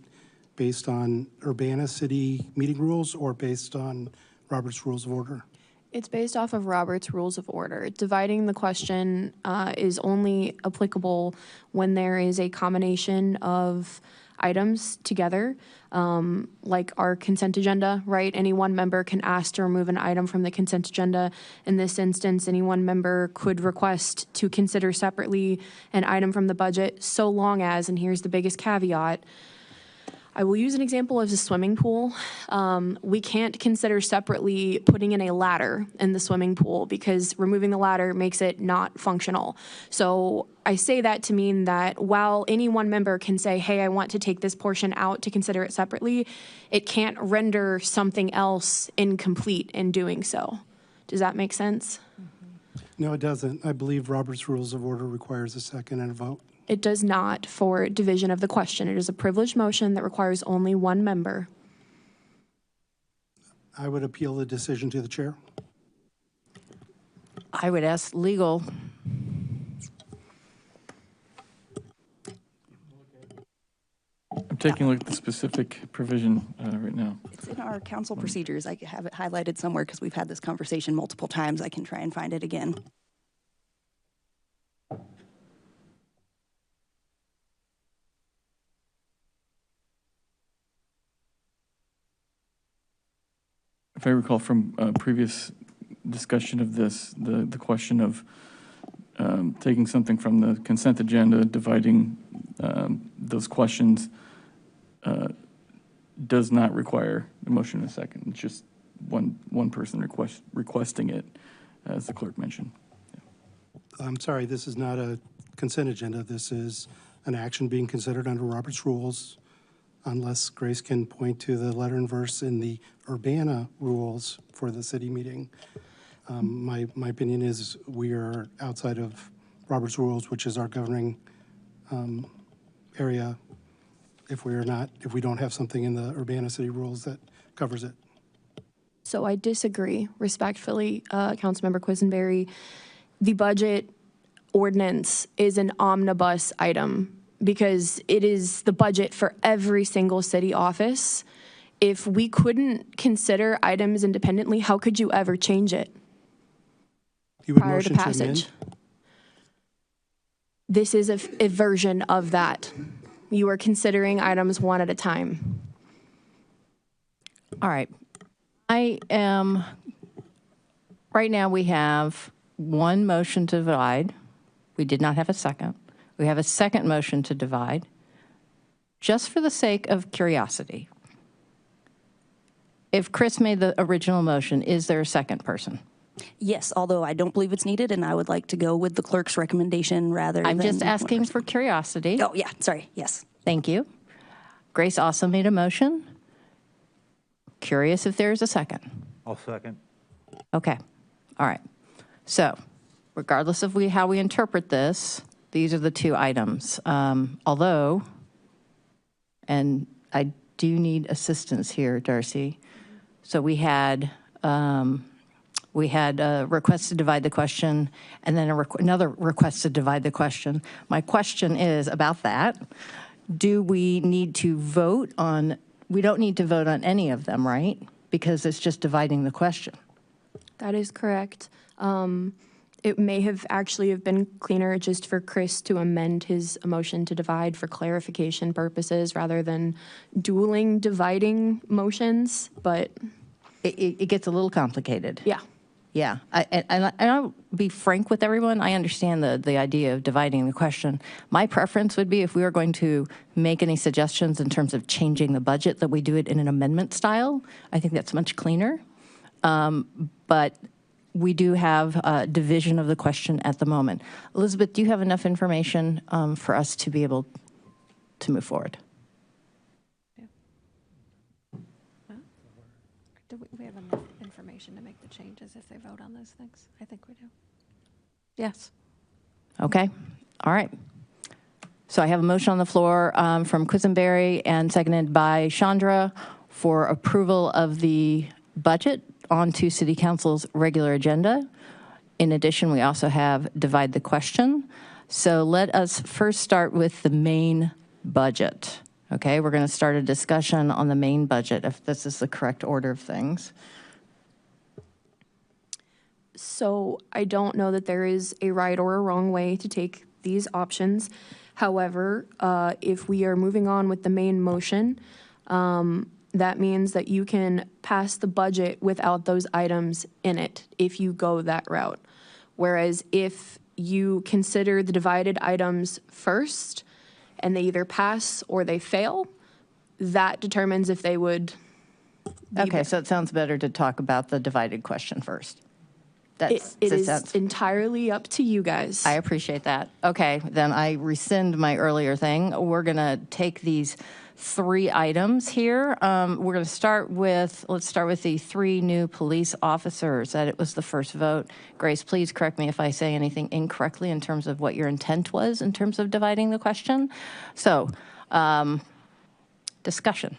based on Urbana City meeting rules or based on Robert's Rules of Order? It's based off of Robert's Rules of Order. Dividing the question is only applicable when there is a combination of items together, like our consent agenda, right? Any one member can ask to remove an item from the consent agenda. In this instance, any one member could request to consider separately an item from the budget, so long as, and here's the biggest caveat, I will use an example of the swimming pool. We can't consider separately putting in a ladder in the swimming pool because removing the ladder makes it not functional. So I say that to mean that while any one member can say, hey, I want to take this portion out to consider it separately, it can't render something else incomplete in doing so. Does that make sense? No, it doesn't. I believe Robert's Rules of Order requires a second and a vote. It does not for division of the question. It is a privileged motion that requires only one member. I would appeal the decision to the chair. I would ask legal. I'm taking a look at the specific provision right now. It's in our council procedures. I have it highlighted somewhere because we've had this conversation multiple times. I can try and find it again. If I recall from previous discussion of this, the question of taking something from the consent agenda, dividing those questions does not require a motion in a second. It's just one person requesting it, as the clerk mentioned. Yeah. I'm sorry, this is not a consent agenda. This is an action being considered under Robert's Rules, unless Grace can point to the letter and verse in the Urbana rules for the city meeting. My opinion is we are outside of Robert's Rules, which is our governing area, if we don't have something in the Urbana city rules that covers it. So I disagree respectfully, Councilmember Quisenberry. The budget ordinance is an omnibus item because it is the budget for every single city office. If we couldn't consider items independently, how could you ever change it You would prior to motion to passage? amend? This is a version of that. You are considering items one at a time. All right. Right now we have one motion to divide. We did not have a second. We have a second motion to divide. Just for the sake of curiosity, if Chris made the original motion, is there a second person? Yes, although I don't believe it's needed, and I would like to go with the clerk's recommendation rather than... I'm just asking for curiosity. Oh, yeah, sorry, yes. Thank you. Grace also made a motion. Curious if there's a second. I'll second. Okay. All right. So regardless of how we interpret this, these are the two items. Although, and I do need assistance here, Darcy. So we had a request to divide the question and then another request to divide the question. My question is about that. Do we need to vote on, we don't need to vote on any of them, right? Because it's just dividing the question. That is correct. it may have actually have been cleaner just for Chris to amend his motion to divide for clarification purposes rather than dueling dividing motions, but It gets a little complicated. yeah. Yeah, and I'll be frank with everyone, I understand the idea of dividing the question. My preference would be if we were going to make any suggestions in terms of changing the budget, that we do it in an amendment style. I think that's much cleaner. But we do have a division of the question at the moment. Elizabeth, do you have enough information for us to be able to move forward? Do we have enough information to make the changes if they vote on those things? I think we do. Yes. Okay, all right. So I have a motion on the floor from Quisenberry and seconded by Chandra for approval of the budget onto City Council's regular agenda. In addition, we also have divide the question. So let us first start with the main budget. Okay, we're going to start a discussion on the main budget, if this is the correct order of things. So I don't know that there is a right or a wrong way to take these options. However, if we are moving on with the main motion, that means that you can pass the budget without those items in it if you go that route. Whereas if you consider the divided items first and they either pass or they fail, that determines if they would be Okay, so it sounds better to talk about the divided question first. It is entirely up to you guys. I appreciate that. Okay, then I rescind my earlier thing. We're going to take these 3 items here. We're going to start with, let's start with the 3 new police officers. That it was the first vote. Grace, please correct me if I say anything incorrectly in terms of what your intent was in terms of dividing the question. So, discussion.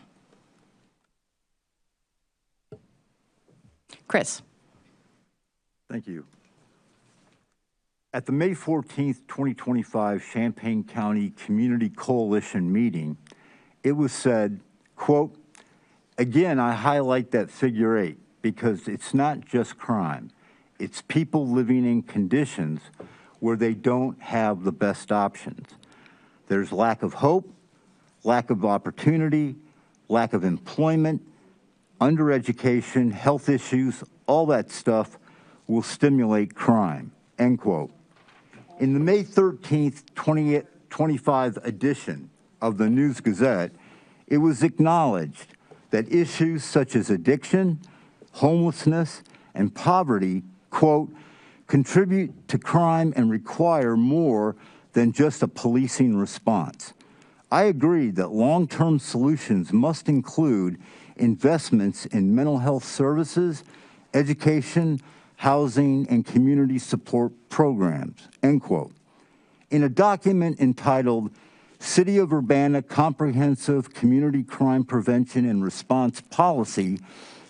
Chris. Thank you. At the May 14th, 2025 Champaign County Community Coalition meeting, it was said, quote, "Again, I highlight that figure 8 because it's not just crime. It's people living in conditions where they don't have the best options. There's lack of hope, lack of opportunity, lack of employment, undereducation, health issues, all that stuff will stimulate crime," end quote. In the May 13th, 2025 edition of the News Gazette, it was acknowledged that issues such as addiction, homelessness, and poverty, quote, "contribute to crime and require more than just a policing response." I agree that long-term solutions must include investments in mental health services, education, housing, and community support programs, end quote. In a document entitled City of Urbana Comprehensive Community Crime Prevention and Response Policy,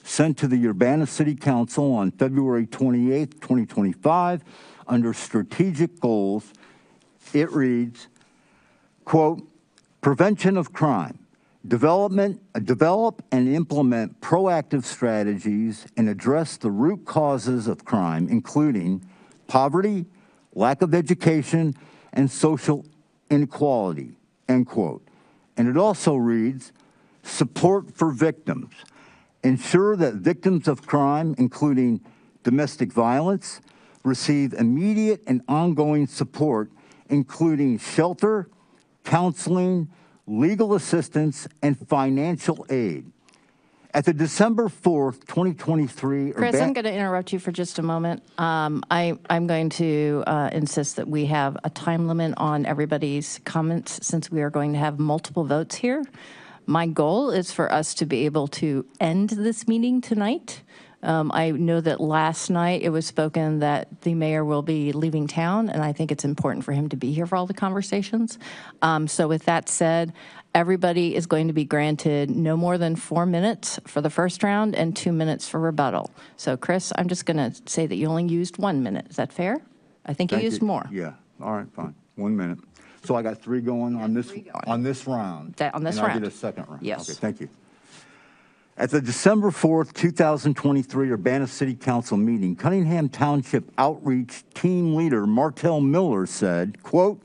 sent to the Urbana City Council on February 28, 2025, under strategic goals, it reads, quote, "Prevention of crime. Develop and implement proactive strategies and address the root causes of crime, including poverty, lack of education, and social inequality," end quote. And it also reads, "Support for victims. Ensure that victims of crime, including domestic violence, receive immediate and ongoing support, including shelter, counseling, legal assistance, and financial aid." At the December 4th, 2023... Chris, I'm going to interrupt you for just a moment. I'm going to insist that we have a time limit on everybody's comments since we are going to have multiple votes here. My goal is for us to be able to end this meeting tonight. I know that last night it was spoken that the mayor will be leaving town, and I think it's important for him to be here for all the conversations. So with that said, everybody is going to be granted no more than 4 minutes for the first round and 2 minutes for rebuttal. So Chris, I'm just going to say that you only used 1 minute. Is that fair? I think you used more. Yeah, all right, fine, 1 minute. So I got 3 going on this round. On this and round. I get a second round. Yes. Okay, thank you. At the December 4th, 2023 Urbana City Council meeting, Cunningham Township Outreach Team Leader Martell Miller said, quote,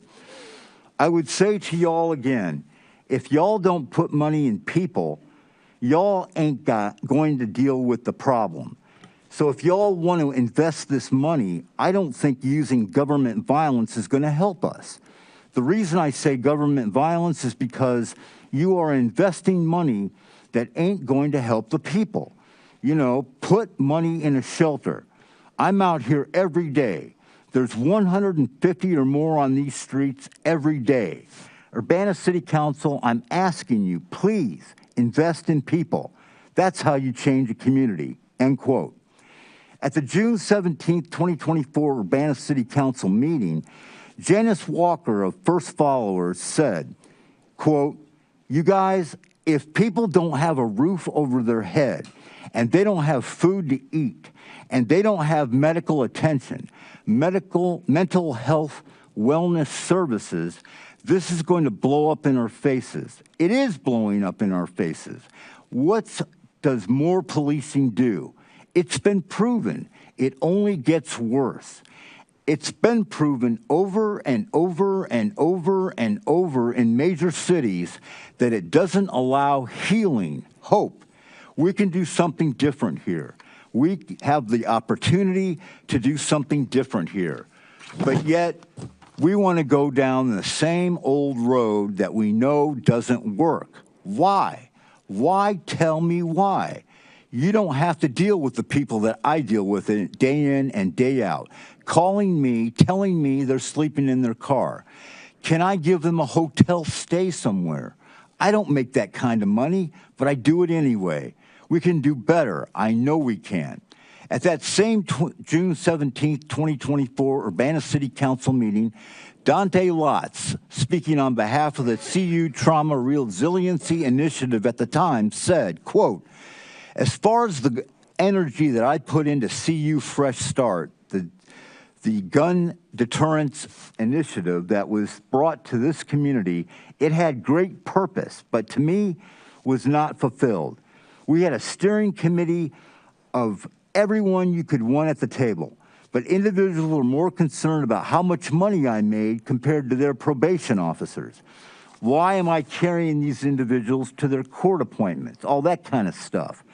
"I would say to y'all again, if y'all don't put money in people, y'all ain't going to deal with the problem. So if y'all want to invest this money, I don't think using government violence is going to help us. The reason I say government violence is because you are investing money that ain't going to help the people. You know, put money in a shelter. I'm out here every day. There's 150 or more on these streets every day. Urbana City Council, I'm asking you, please invest in people. That's how you change a community," end quote. At the June 17, 2024 Urbana City Council meeting, Janice Walker of First Followers said, quote, "You guys, if people don't have a roof over their head and they don't have food to eat and they don't have medical attention, mental health, wellness services, this is going to blow up in our faces." It is blowing up in our faces. What does more policing do? It's been proven. It only gets worse. It's been proven over and over and over and over in major cities that it doesn't allow healing, hope. We can do something different here. We have the opportunity to do something different here. But yet, we want to go down the same old road that we know doesn't work. Why? Why? Tell me why. You don't have to deal with the people that I deal with day in and day out, calling me, telling me they're sleeping in their car. Can I give them a hotel stay somewhere? I don't make that kind of money, but I do it anyway. We can do better. I know we can. At that same June 17, 2024 Urbana City Council meeting, Dante Lotz, speaking on behalf of the CU Trauma Resiliency Initiative at the time, said, quote, "As far as the energy that I put into CU Fresh Start, the gun deterrence initiative that was brought to this community, it had great purpose, but to me was not fulfilled. We had a steering committee of everyone you could want at the table, but individuals were more concerned about how much money I made compared to their probation officers. Why am I carrying these individuals to their court appointments? All that kind of stuff.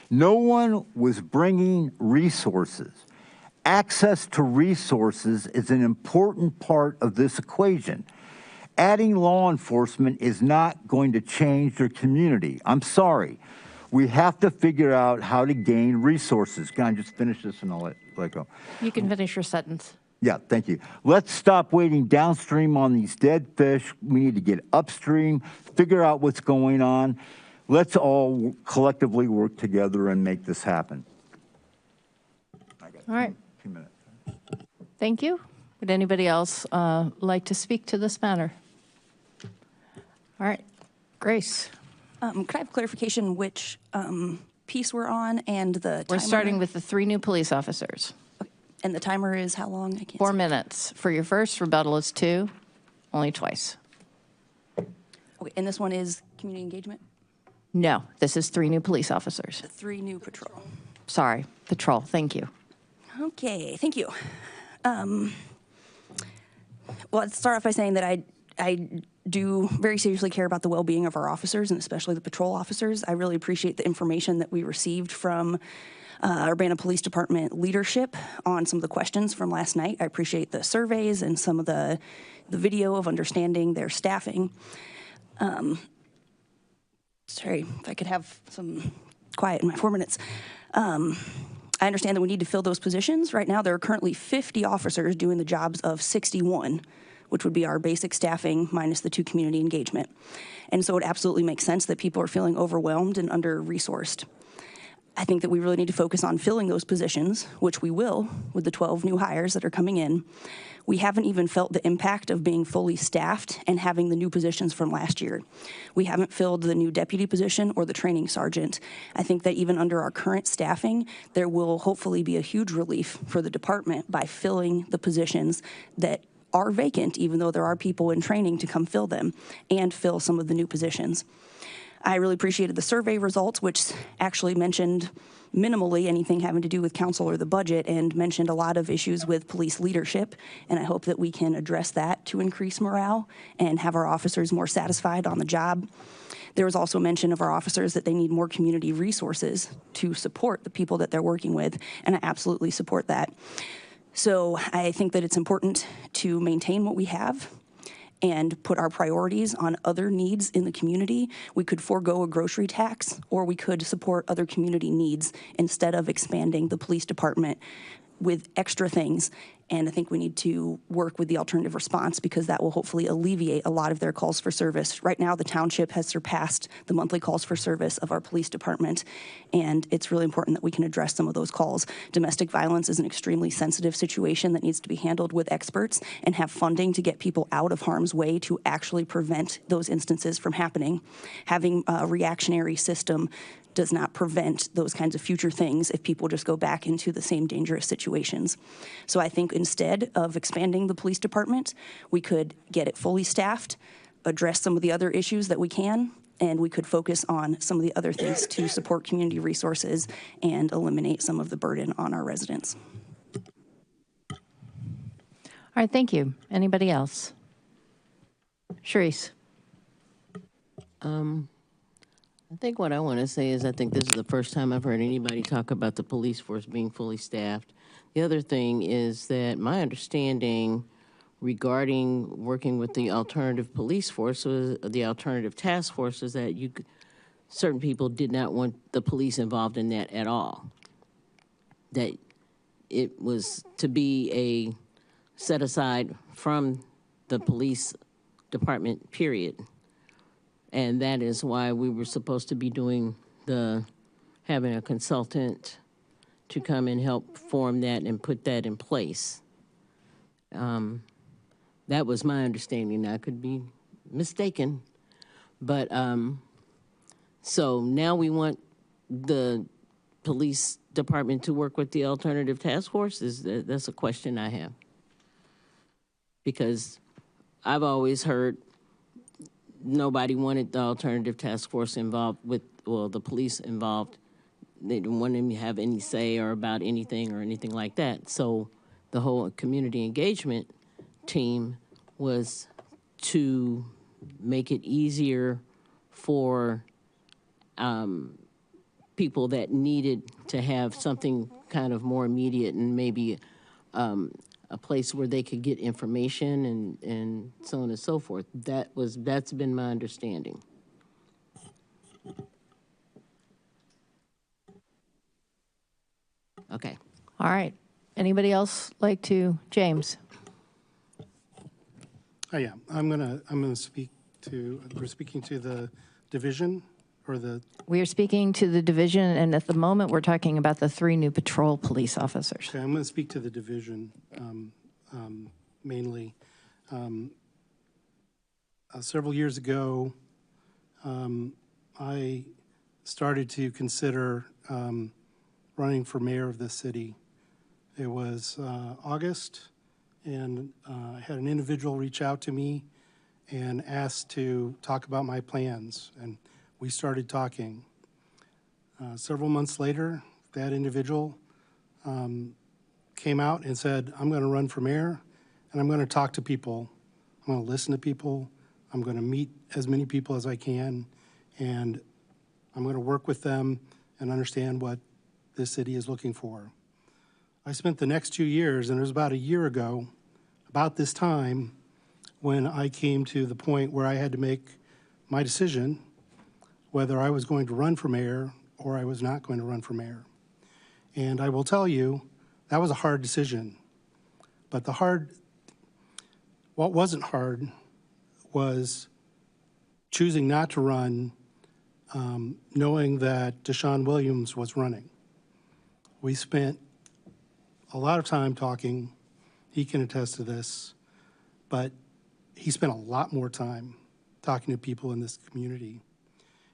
No one was bringing resources. Access to resources is an important part of this equation. Adding law enforcement is not going to change their community. I'm sorry. We have to figure out how to gain resources." Can I just finish this and I'll let go? You can finish your sentence. Yeah, thank you. Let's stop waiting downstream on these dead fish. We need to get upstream, figure out what's going on. Let's all collectively work together and make this happen. All right. 2 minutes. Thank you. Would anybody else like to speak to this matter? All right. Grace. Could I have clarification which piece we're on and the timer? We're starting with the 3 new police officers. Okay. And the timer is how long? I can't 4 see. minutes. For your first, rebuttal is 2, only twice. Okay, and this one is community engagement? No, this is 3 new police officers. The 3 new patrol. Sorry, patrol. Thank you. Okay, thank you. Well, I'd start off by saying that I do very seriously care about the well-being of our officers and especially the patrol officers. I really appreciate the information that we received from Urbana Police Department leadership on some of the questions from last night. I appreciate the surveys and some of the video of understanding their staffing. Sorry, if I could have some quiet in my 4 minutes. I understand that we need to fill those positions. Right now, there are currently 50 officers doing the jobs of 61, which would be our basic staffing minus the 2 community engagement. And so it absolutely makes sense that people are feeling overwhelmed and under-resourced. I think that we really need to focus on filling those positions, which we will with the 12 new hires that are coming in. We haven't even felt the impact of being fully staffed and having the new positions from last year. We haven't filled the new deputy position or the training sergeant. I think that even under our current staffing, there will hopefully be a huge relief for the department by filling the positions that are vacant, even though there are people in training to come fill them and fill some of the new positions. I really appreciated the survey results, which actually mentioned minimally anything having to do with council or the budget, and mentioned a lot of issues with police leadership. And I hope that we can address that to increase morale and have our officers more satisfied on the job. There was also mention of our officers that they need more community resources to support the people that they're working with, and I absolutely support that. So I think that it's important to maintain what we have and put our priorities on other needs in the community. We could forego a grocery tax, or we could support other community needs instead of expanding the police department with extra things. And I think we need to work with the alternative response, because that will hopefully alleviate a lot of their calls for service. Right now, the township has surpassed the monthly calls for service of our police department, and it's really important that we can address some of those calls. Domestic violence is an extremely sensitive situation that needs to be handled with experts, and have funding to get people out of harm's way to actually prevent those instances from happening. Having a reactionary system does not prevent those kinds of future things if people just go back into the same dangerous situations. So I think instead of expanding the police department, we could get it fully staffed, address some of the other issues that we can, and we could focus on some of the other things to support community resources and eliminate some of the burden on our residents. All right, thank you. Anybody else? Sharice. I think what I want to say is I think this is the first time I've heard anybody talk about the police force being fully staffed. The other thing is that my understanding regarding working with the alternative police force, was the alternative task force, is that certain people did not want the police involved in that at all. That it was to be a set aside from the police department, period. And that is why we were supposed to be doing having a consultant to come and help form that and put that in place. That was my understanding. I could be mistaken. But so now we want the police department to work with the alternative task force? That's a question I have. Because I've always heard nobody wanted the alternative task force involved with, well, the police involved. They didn't want them to have any say or about anything or anything like that. So the whole community engagement team was to make it easier for people that needed to have something kind of more immediate, and maybe a place where they could get information and so on and so forth. That's been my understanding. Okay. All right. Anybody else like to? James. Oh, yeah, I'm gonna speak to, we're speaking to the division, or the, We are speaking to the division, and at the moment, we're talking about the 3 new patrol police officers. okay, I'm gonna speak to the division mainly. Several years ago, I started to consider running for mayor of this city. It was August, and I had an individual reach out to me and asked to talk about my plans, and we started talking. Several months later, that individual came out and said, I'm going to run for mayor, and I'm going to talk to people. I'm going to listen to people. I'm going to meet as many people as I can, and I'm going to work with them and understand what this city is looking for. I spent the next 2 years, and it was about a year ago, about this time, when I came to the point where I had to make my decision whether I was going to run for mayor or I was not going to run for mayor. And I will tell you, that was a hard decision. But what wasn't hard was choosing not to run, knowing that Deshaun Williams was running. We spent a lot of time talking. He can attest to this, but he spent a lot more time talking to people in this community.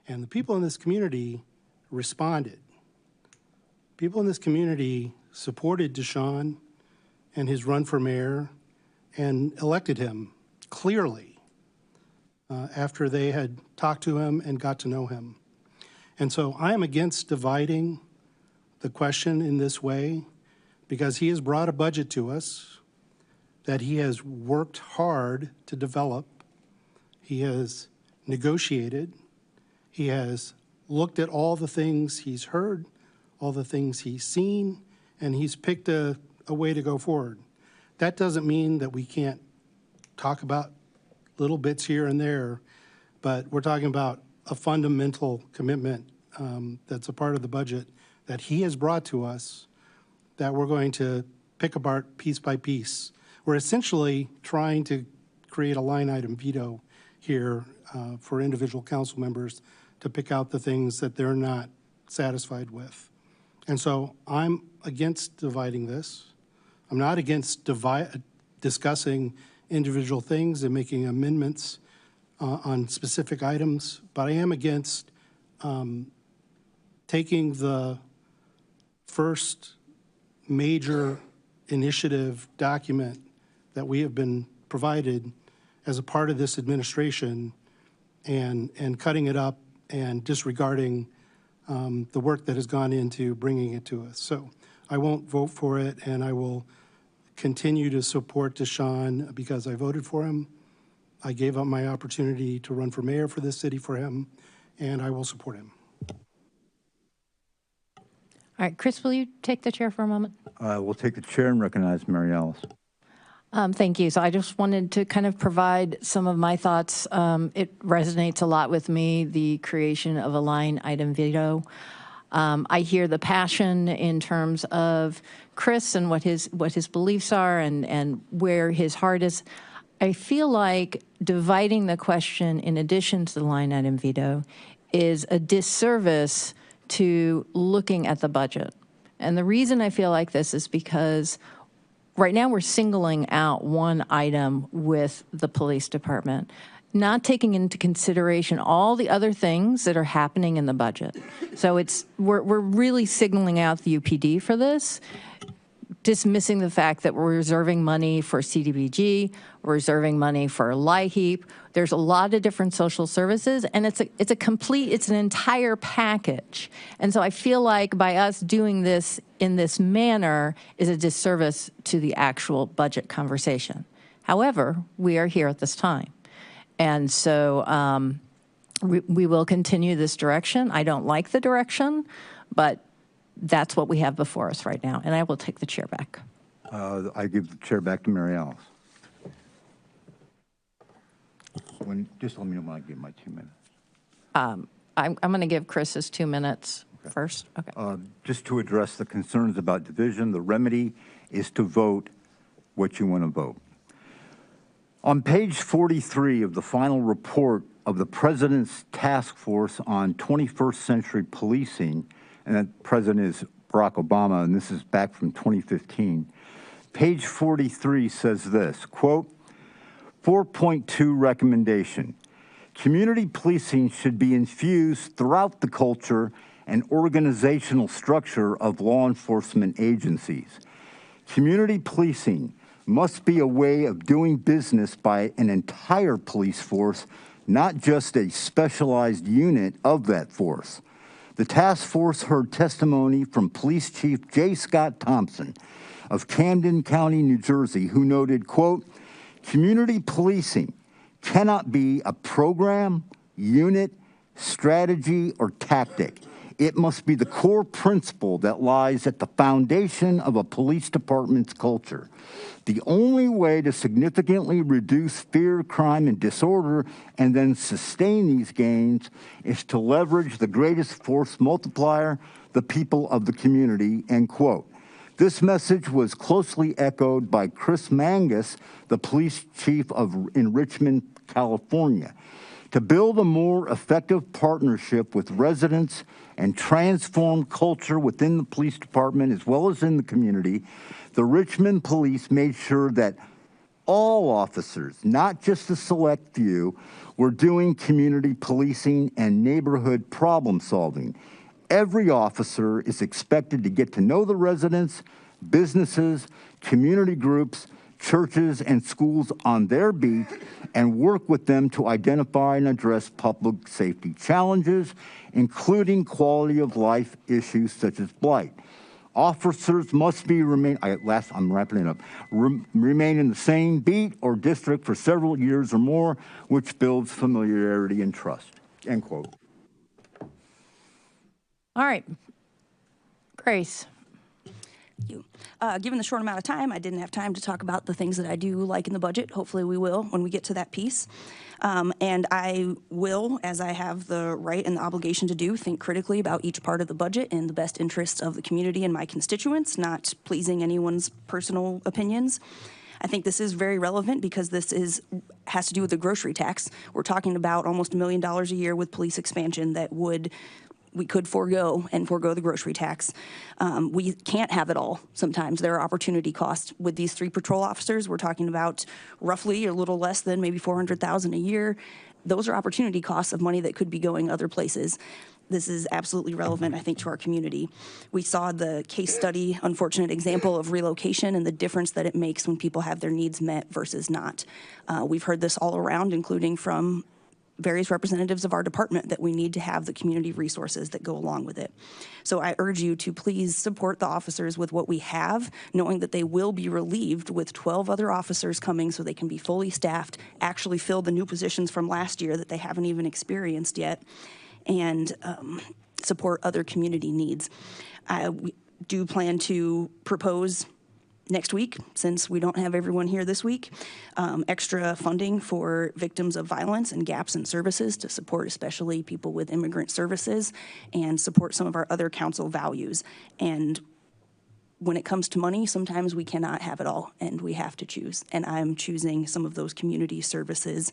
And the people in this community responded. People in this community supported Deshaun and his run for mayor and elected him clearly. after they had talked to him and got to know him. And so I am against dividing the question in this way because he has brought a budget to us that he has worked hard to develop. He has negotiated. He has looked at all the things he's heard, all the things he's seen, and he's picked a way to go forward. That doesn't mean that we can't talk about little bits here and there, but we're talking about a fundamental commitment that's a part of the budget that he has brought to us that we're going to pick apart piece by piece. We're essentially trying to create a line item veto here for individual council members to pick out the things that they're not satisfied with. And so I'm against dividing this. I'm not against discussing individual things and making amendments on specific items, but I am against taking the first major initiative document that we have been provided as a part of this administration and cutting it up and disregarding the work that has gone into bringing it to us. So I won't vote for it, and I will continue to support Deshaun because I voted for him. I gave up my opportunity to run for mayor for this city for him, and I will support him. All right, Chris, will you take the chair for a moment? We'll take the chair and recognize Mary Alice. Thank you. So I just wanted to kind of provide some of my thoughts. It resonates a lot with me, the creation of a line item veto. I hear the passion in terms of Chris and what his beliefs are and where his heart is. I feel like dividing the question in addition to the line item veto is a disservice to looking at the budget. And the reason I feel like this is because right now we're singling out one item with the police department, not taking into consideration all the other things that are happening in the budget. So we're really signaling out the UPD for this, dismissing the fact that we're reserving money for CDBG, we're reserving money for LIHEAP. There's a lot of different social services, and it's an entire package. And so I feel like by us doing this in this manner is a disservice to the actual budget conversation. However, we are here at this time. And so we will continue this direction. I don't like the direction, but that's what we have before us right now, and I will take the chair back. I give the chair back to Mary Alice. Just let me know when I give my 2 minutes. I'm going to give Chris his 2 minutes first. Okay. Just to address the concerns about division, the remedy is to vote what you want to vote. On page 43 of the final report of the President's Task Force on 21st Century Policing, and that president is Barack Obama, and this is back from 2015. Page 43 says this, quote, 4.2 recommendation, community policing should be infused throughout the culture and organizational structure of law enforcement agencies. Community policing must be a way of doing business by an entire police force, not just a specialized unit of that force. The task force heard testimony from Police Chief J. Scott Thompson of Camden County, New Jersey, who noted, quote, community policing cannot be a program, unit, strategy, or tactic. It must be the core principle that lies at the foundation of a police department's culture. The only way to significantly reduce fear, crime, and disorder and then sustain these gains is to leverage the greatest force multiplier, the people of the community, end quote. This message was closely echoed by Chris Mangus, the police chief in Richmond, California. To build a more effective partnership with residents and transform culture within the police department as well as in the community, the Richmond police made sure that all officers, not just a select few, were doing community policing and neighborhood problem solving. Every officer is expected to get to know the residents, businesses, community groups, churches, and schools on their beat and work with them to identify and address public safety challenges, including quality of life issues such as blight. Officers must remain in the same beat or district for several years or more, which builds familiarity and trust. End quote. All right. Grace. Thank you. Given the short amount of time, I didn't have time to talk about the things that I do like in the budget. Hopefully we will when we get to that piece. And I will, as I have the right and the obligation to do, think critically about each part of the budget in the best interests of the community and my constituents, not pleasing anyone's personal opinions. I think this is very relevant because this has to do with the grocery tax. We're talking about almost $1 million a year with police expansion that we could forego the grocery tax. We can't have it all. Sometimes there are opportunity costs. With these 3 patrol officers, we're talking about roughly a little less than maybe $400,000 a year. Those are opportunity costs of money that could be going other places. This is absolutely relevant, I think, to our community. We saw the case study, unfortunate example of relocation and the difference that it makes when people have their needs met versus not. We've heard this all around, including from various representatives of our department, that we need to have the community resources that go along with it. So I urge you to please support the officers with what we have, knowing that they will be relieved with 12 other officers coming so they can be fully staffed, actually fill the new positions from last year that they haven't even experienced yet, and support other community needs. We do plan to propose next week, since we don't have everyone here this week, extra funding for victims of violence and gaps in services to support especially people with immigrant services and support some of our other council values. And when it comes to money, sometimes we cannot have it all and we have to choose. And I'm choosing some of those community services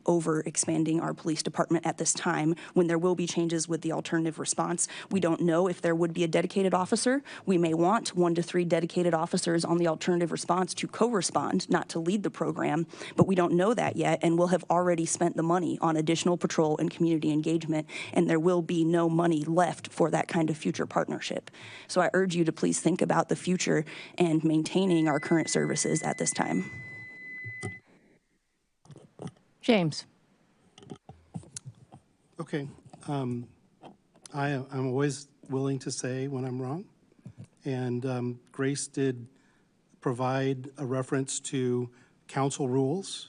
over expanding our police department at this time when there will be changes with the alternative response. We don't know if there would be a dedicated officer. We may want 1 to 3 dedicated officers on the alternative response to co-respond, not to lead the program, but we don't know that yet, and we'll have already spent the money on additional patrol and community engagement, and there will be no money left for that kind of future partnership. So I urge you to please think about the future and maintaining our current services at this time. James. Okay. I'm always willing to say when I'm wrong. And Grace did provide a reference to council rules,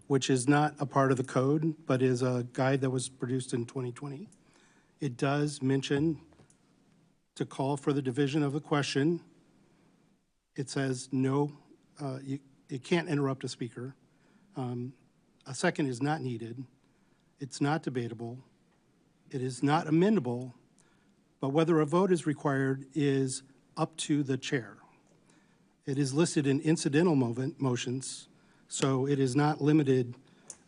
which is not a part of the code, but is a guide that was produced in 2020. It does mention to call for the division of the question. It says no, you can't interrupt a speaker. A second is not needed. It's not debatable. It is not amendable, but whether a vote is required is up to the chair. It is listed in incidental motions, so it is not limited.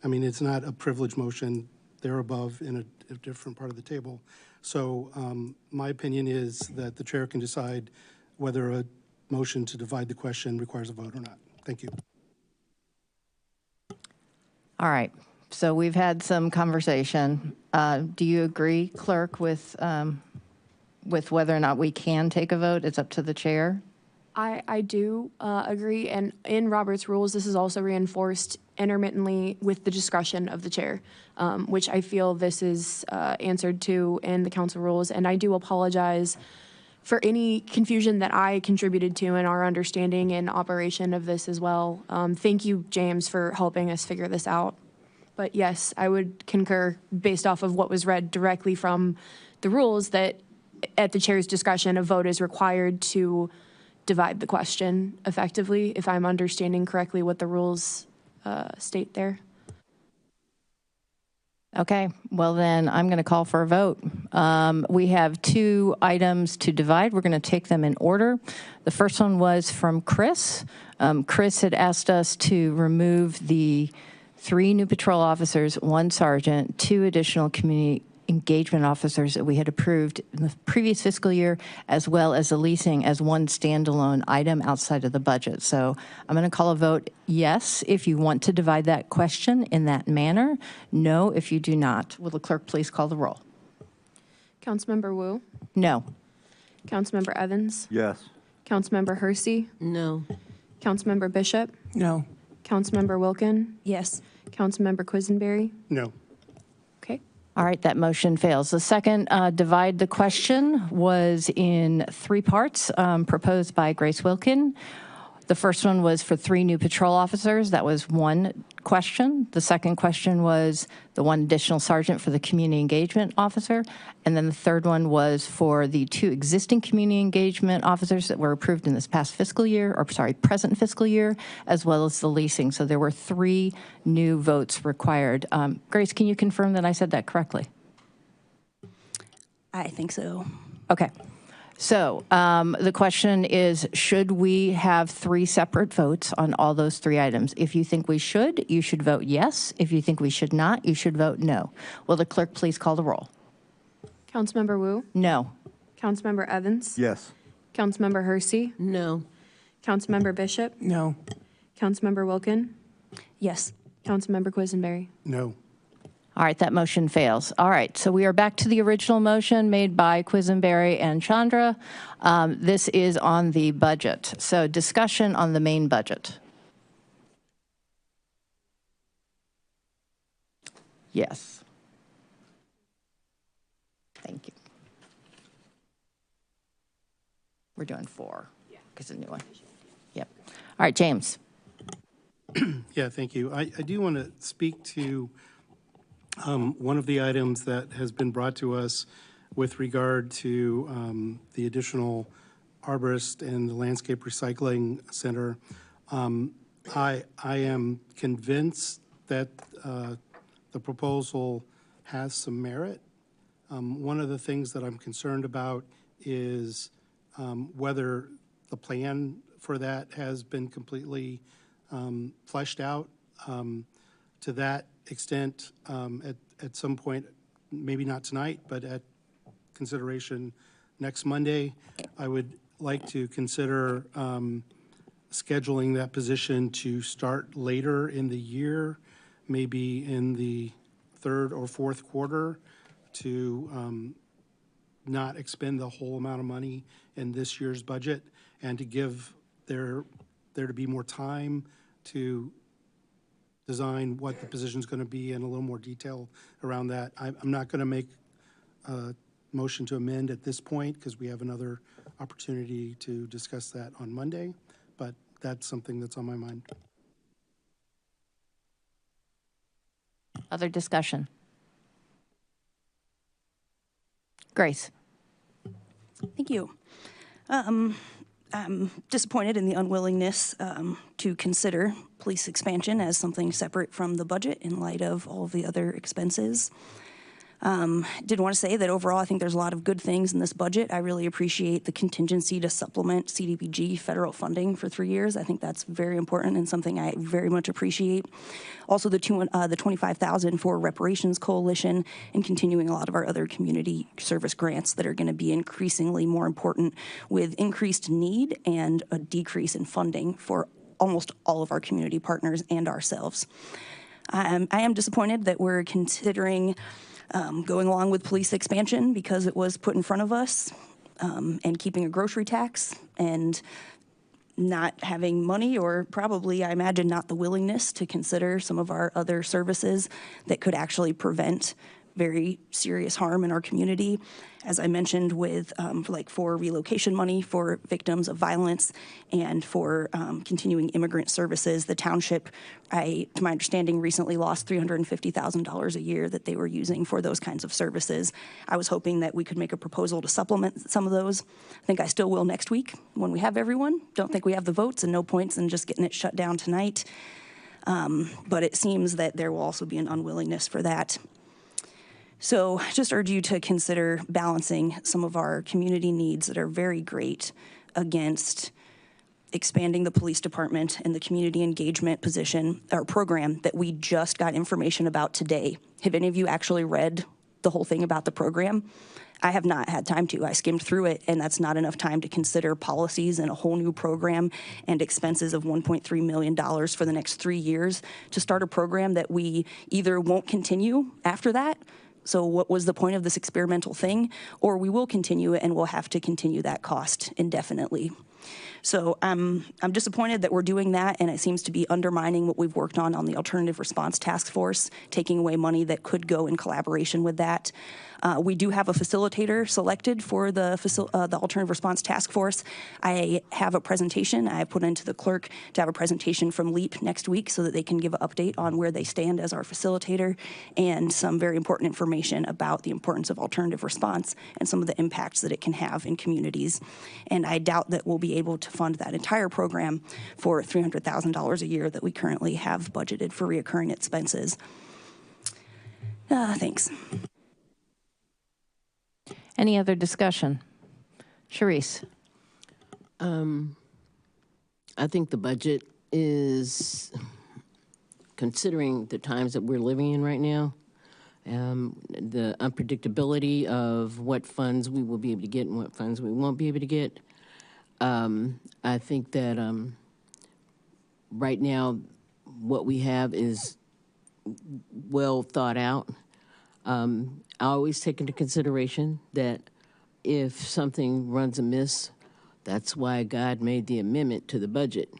I mean, it's not a privileged motion there above in a different part of the table. So my opinion is that the chair can decide whether a motion to divide the question requires a vote or not. Thank you. All right. So we've had some conversation. Do you agree, clerk, with whether or not we can take a vote? It's up to the chair. I do agree, and in Robert's rules, this is also reinforced intermittently with the discretion of the chair, which I feel this is answered to in the council rules, and I do apologize for any confusion that I contributed to in our understanding and operation of this as well. Thank you, James, for helping us figure this out. But yes, I would concur based off of what was read directly from the rules that at the chair's discretion, a vote is required to divide the question effectively, if I'm understanding correctly what the rules state there. Okay, well then I'm going to call for a vote. We have 2 items to divide. We're going to take them in order. The first one was from Chris. Chris had asked us to remove the 3 new patrol officers, 1 sergeant, 2 additional community engagement officers that we had approved in the previous fiscal year, as well as the leasing as 1 standalone item outside of the budget. So I'm going to call a vote yes if you want to divide that question in that manner, no if you do not. Will the clerk please call the roll? Councilmember Wu? No. Councilmember Evans? Yes. Councilmember Hersey? No. Councilmember Bishop, No. Councilmember Wilkin, Yes. Councilmember Quisenberry. No. Okay. All right, that motion fails. The second divide the question was in three parts proposed by Grace Wilkin. The first one was for 3 new patrol officers. That was one question. The second question was the 1 additional sergeant for the community engagement officer. And then the third one was for the 2 existing community engagement officers that were approved in this past fiscal year, or sorry, present fiscal year, as well as the leasing. So there were 3 new votes required. Grace, can you confirm that I said that correctly? I think so. Okay. So the question is, should we have 3 separate votes on all those 3 items? If you think we should, you should vote yes. If you think we should not, you should vote no. Will the clerk please call the roll? Councilmember Wu, No. Councilmember Evans, Yes. Councilmember Hersey, No. Councilmember Bishop, No. Councilmember Wilkin, Yes. Councilmember Quisenberry. No. All right, that motion fails. All right, so we are back to the original motion made by Quisenberry and Chandra. This is on the budget. So discussion on the main budget. Yes. Thank you. We're doing 4, because it's a new one. Yep. All right, James. Yeah, thank you. I do want to speak to one of the items that has been brought to us with regard to the additional arborist and the landscape recycling center. I am convinced that the proposal has some merit. One of the things that I'm concerned about is whether the plan for that has been completely fleshed out. To that extent, at some point, maybe not tonight, but at consideration next Monday, I would like to consider scheduling that position to start later in the year, maybe in the 3rd or 4th quarter, to not expend the whole amount of money in this year's budget, and to give there to be more time to design what the position's going to be and a little more detail around that. I'm not going to make a motion to amend at this point because we have another opportunity to discuss that on Monday, but that's something that's on my mind. Other discussion? Grace. Thank you. I'm disappointed in the unwillingness to consider police expansion as something separate from the budget in light of all of the other expenses. Did want to say that overall, I think there's a lot of good things in this budget. I really appreciate the contingency to supplement CDBG federal funding for 3 years. I think that's very important and something I very much appreciate. Also, the $25,000 for Reparations Coalition and continuing a lot of our other community service grants that are going to be increasingly more important with increased need and a decrease in funding for almost all of our community partners and ourselves. I am disappointed that we're considering going along with police expansion because it was put in front of us, and keeping a grocery tax and not having money, or probably, I imagine, not the willingness to consider some of our other services that could actually very serious harm in our community. As I mentioned, with for relocation money for victims of violence and for continuing immigrant services, the township, to my understanding, recently lost $350,000 a year that they were using for those kinds of services. I was hoping that we could make a proposal to supplement some of those. I think I still will next week when we have everyone. Don't think we have the votes, and no points in just getting it shut down tonight. But it seems that there will also be an unwillingness for that. So just urge you to consider balancing some of our community needs that are very great against expanding the police department and the community engagement position or program that we just got information about today. Have any of you actually read the whole thing about the program? I have not had time to. I skimmed through it, and that's not enough time to consider policies and a whole new program and expenses of $1.3 million for the next 3 years to start a program that we either won't continue after that. So what was the point of this experimental thing? Or we will continue it and we'll have to continue that cost indefinitely. So I'm disappointed that we're doing that, and it seems to be undermining what we've worked on the Alternative Response Task Force, taking away money that could go in collaboration with that. We do have a facilitator selected for the Alternative Response Task Force. I have a presentation I put into the clerk to have a presentation from LEAP next week so that they can give an update on where they stand as our facilitator and some very important information about the importance of alternative response and some of the impacts that it can have in communities. And I doubt that we'll be able to fund that entire program for $300,000 a year that we currently have budgeted for reoccurring expenses. Thanks. Any other discussion? Sharice? I think the budget is, considering the times that we're living in right now, the unpredictability of what funds we will be able to get and what funds we won't be able to get. I think that right now what we have is well thought out. I always take into consideration that if something runs amiss, that's why God made the amendment to the budget.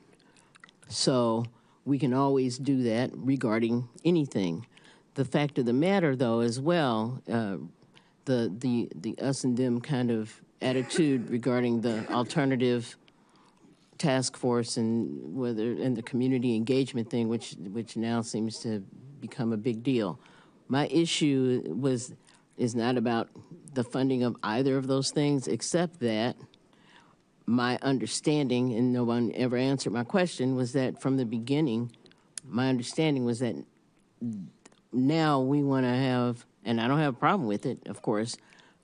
So we can always do that regarding anything. The fact of the matter, though, as well, the us and them kind of attitude regarding the alternative task force and the community engagement thing, which now seems to become a big deal. My issue is not about the funding of either of those things, except that my understanding, and no one ever answered my question, was that from the beginning, my understanding was that now we want to have, and I don't have a problem with it, of course,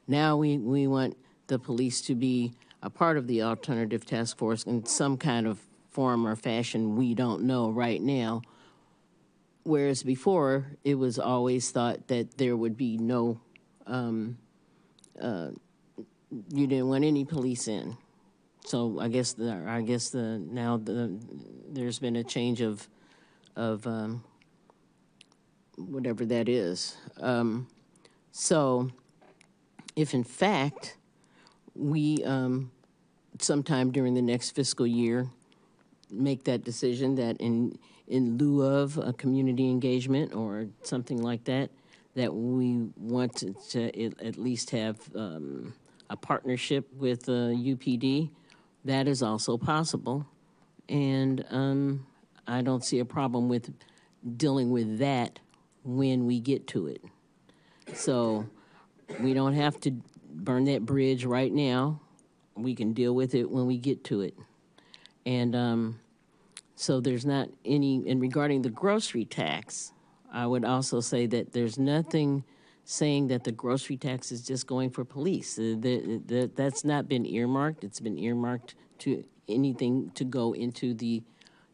now we want the police to be a part of the alternative task force in some kind of form or fashion we don't know right now. Whereas before, it was always thought that there would be no, you didn't want any police in. So I guess there's been a change of whatever that is. So if in fact we sometime during the next fiscal year make that decision that in lieu of a community engagement or something like that, that we want to at least have a partnership with UPD, that is also possible. And I don't see a problem with dealing with that when we get to it. So we don't have to burn that bridge right now. We can deal with it when we get to it. And so there's not any, and regarding the grocery tax, I would also say that there's nothing saying that the grocery tax is just going for police. That's not been earmarked. It's been earmarked to anything to go into the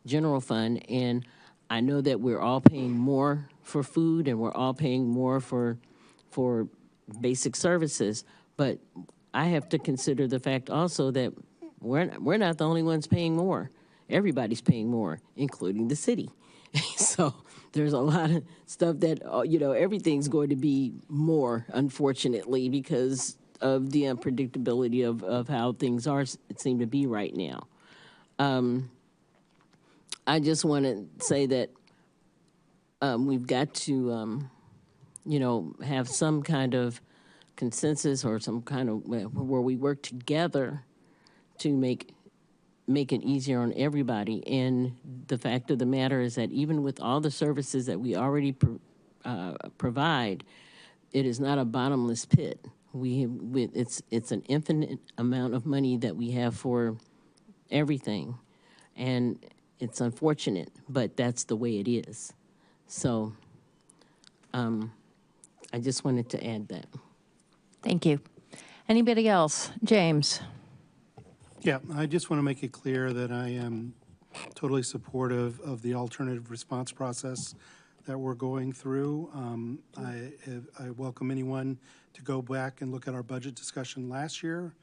general fund. And I know that we're all paying more for food and we're all paying more for basic services, but I have to consider the fact also that we're not the only ones paying more. Everybody's paying more, including the city. So there's a lot of stuff that, everything's going to be more, unfortunately, because of the unpredictability of how things seem to be right now. I just want to say that we've got to, have some kind of consensus or some kind of where we work together to make it easier on everybody. And the fact of the matter is that even with all the services that we already provide, it is not a bottomless pit. It's an infinite amount of money that we have for everything, and it's unfortunate, but that's the way it is. So, I just wanted to add that. Thank you. Anybody else? James? Yeah, I just want to make it clear that I am totally supportive of the alternative response process that we're going through. I welcome anyone to go back and look at our budget discussion last year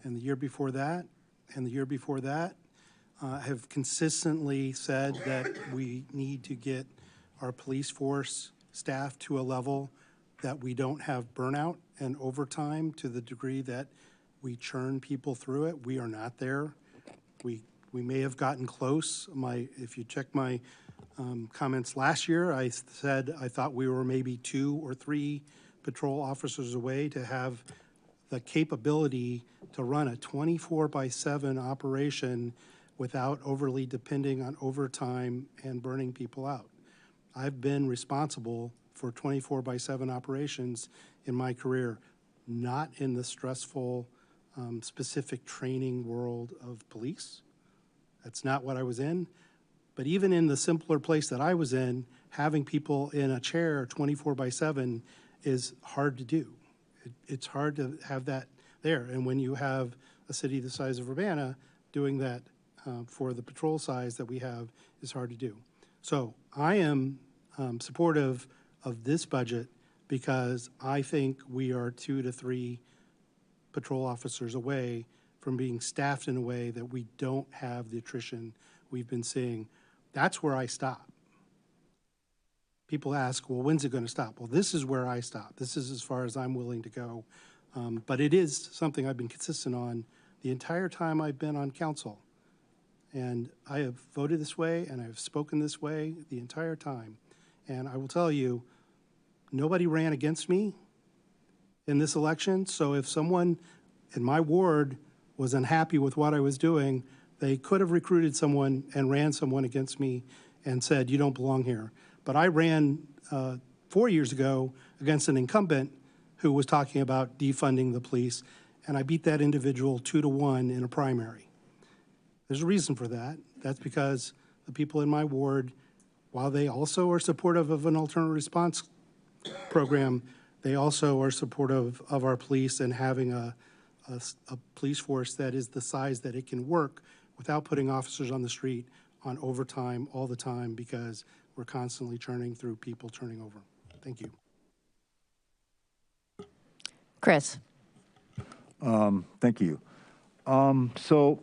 and the year before that and the year before that. I have consistently said that we need to get our police force staff to a level that we don't have burnout and overtime to the degree that we churn people through it. We are not there. We may have gotten close. If you check my comments last year, I said I thought we were maybe 2 or 3 patrol officers away to have the capability to run a 24/7 operation without overly depending on overtime and burning people out. I've been responsible for 24/7 operations in my career, not in the stressful, specific training world of police. That's not what I was in. But even in the simpler place that I was in, having people in a chair 24/7 is hard to do. It's hard to have that there. And when you have a city the size of Urbana, doing that for the patrol size that we have is hard to do. So I am supportive of this budget because I think we are 2 to 3 patrol officers away from being staffed in a way that we don't have the attrition we've been seeing. That's where I stop. People ask, well, when's it going to stop? Well, this is where I stop. This is as far as I'm willing to go. But it is something I've been consistent on the entire time I've been on council. And I have voted this way and I've spoken this way the entire time. And I will tell you, nobody ran against me in this election. So if someone in my ward was unhappy with what I was doing, they could have recruited someone and ran someone against me and said, you don't belong here. But I ran 4 years ago against an incumbent who was talking about defunding the police, and I beat that individual 2-1 in a primary. There's a reason for that. That's because the people in my ward, while they also are supportive of an alternative response program, they also are supportive of our police and having a police force that is the size that it can work without putting officers on the street on overtime all the time because we're constantly churning through people turning over. Thank you. Chris. Thank you. So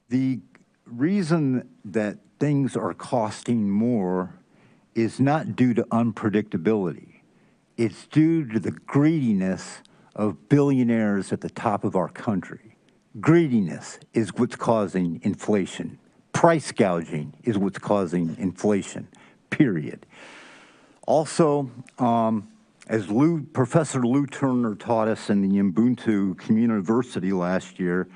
the reason that things are costing more is not due to unpredictability. It's due to the greediness of billionaires at the top of our country. Greediness is what's causing inflation. Price gouging is what's causing inflation, period. Also, as Professor Lou Turner taught us in the Ubuntu Community last year,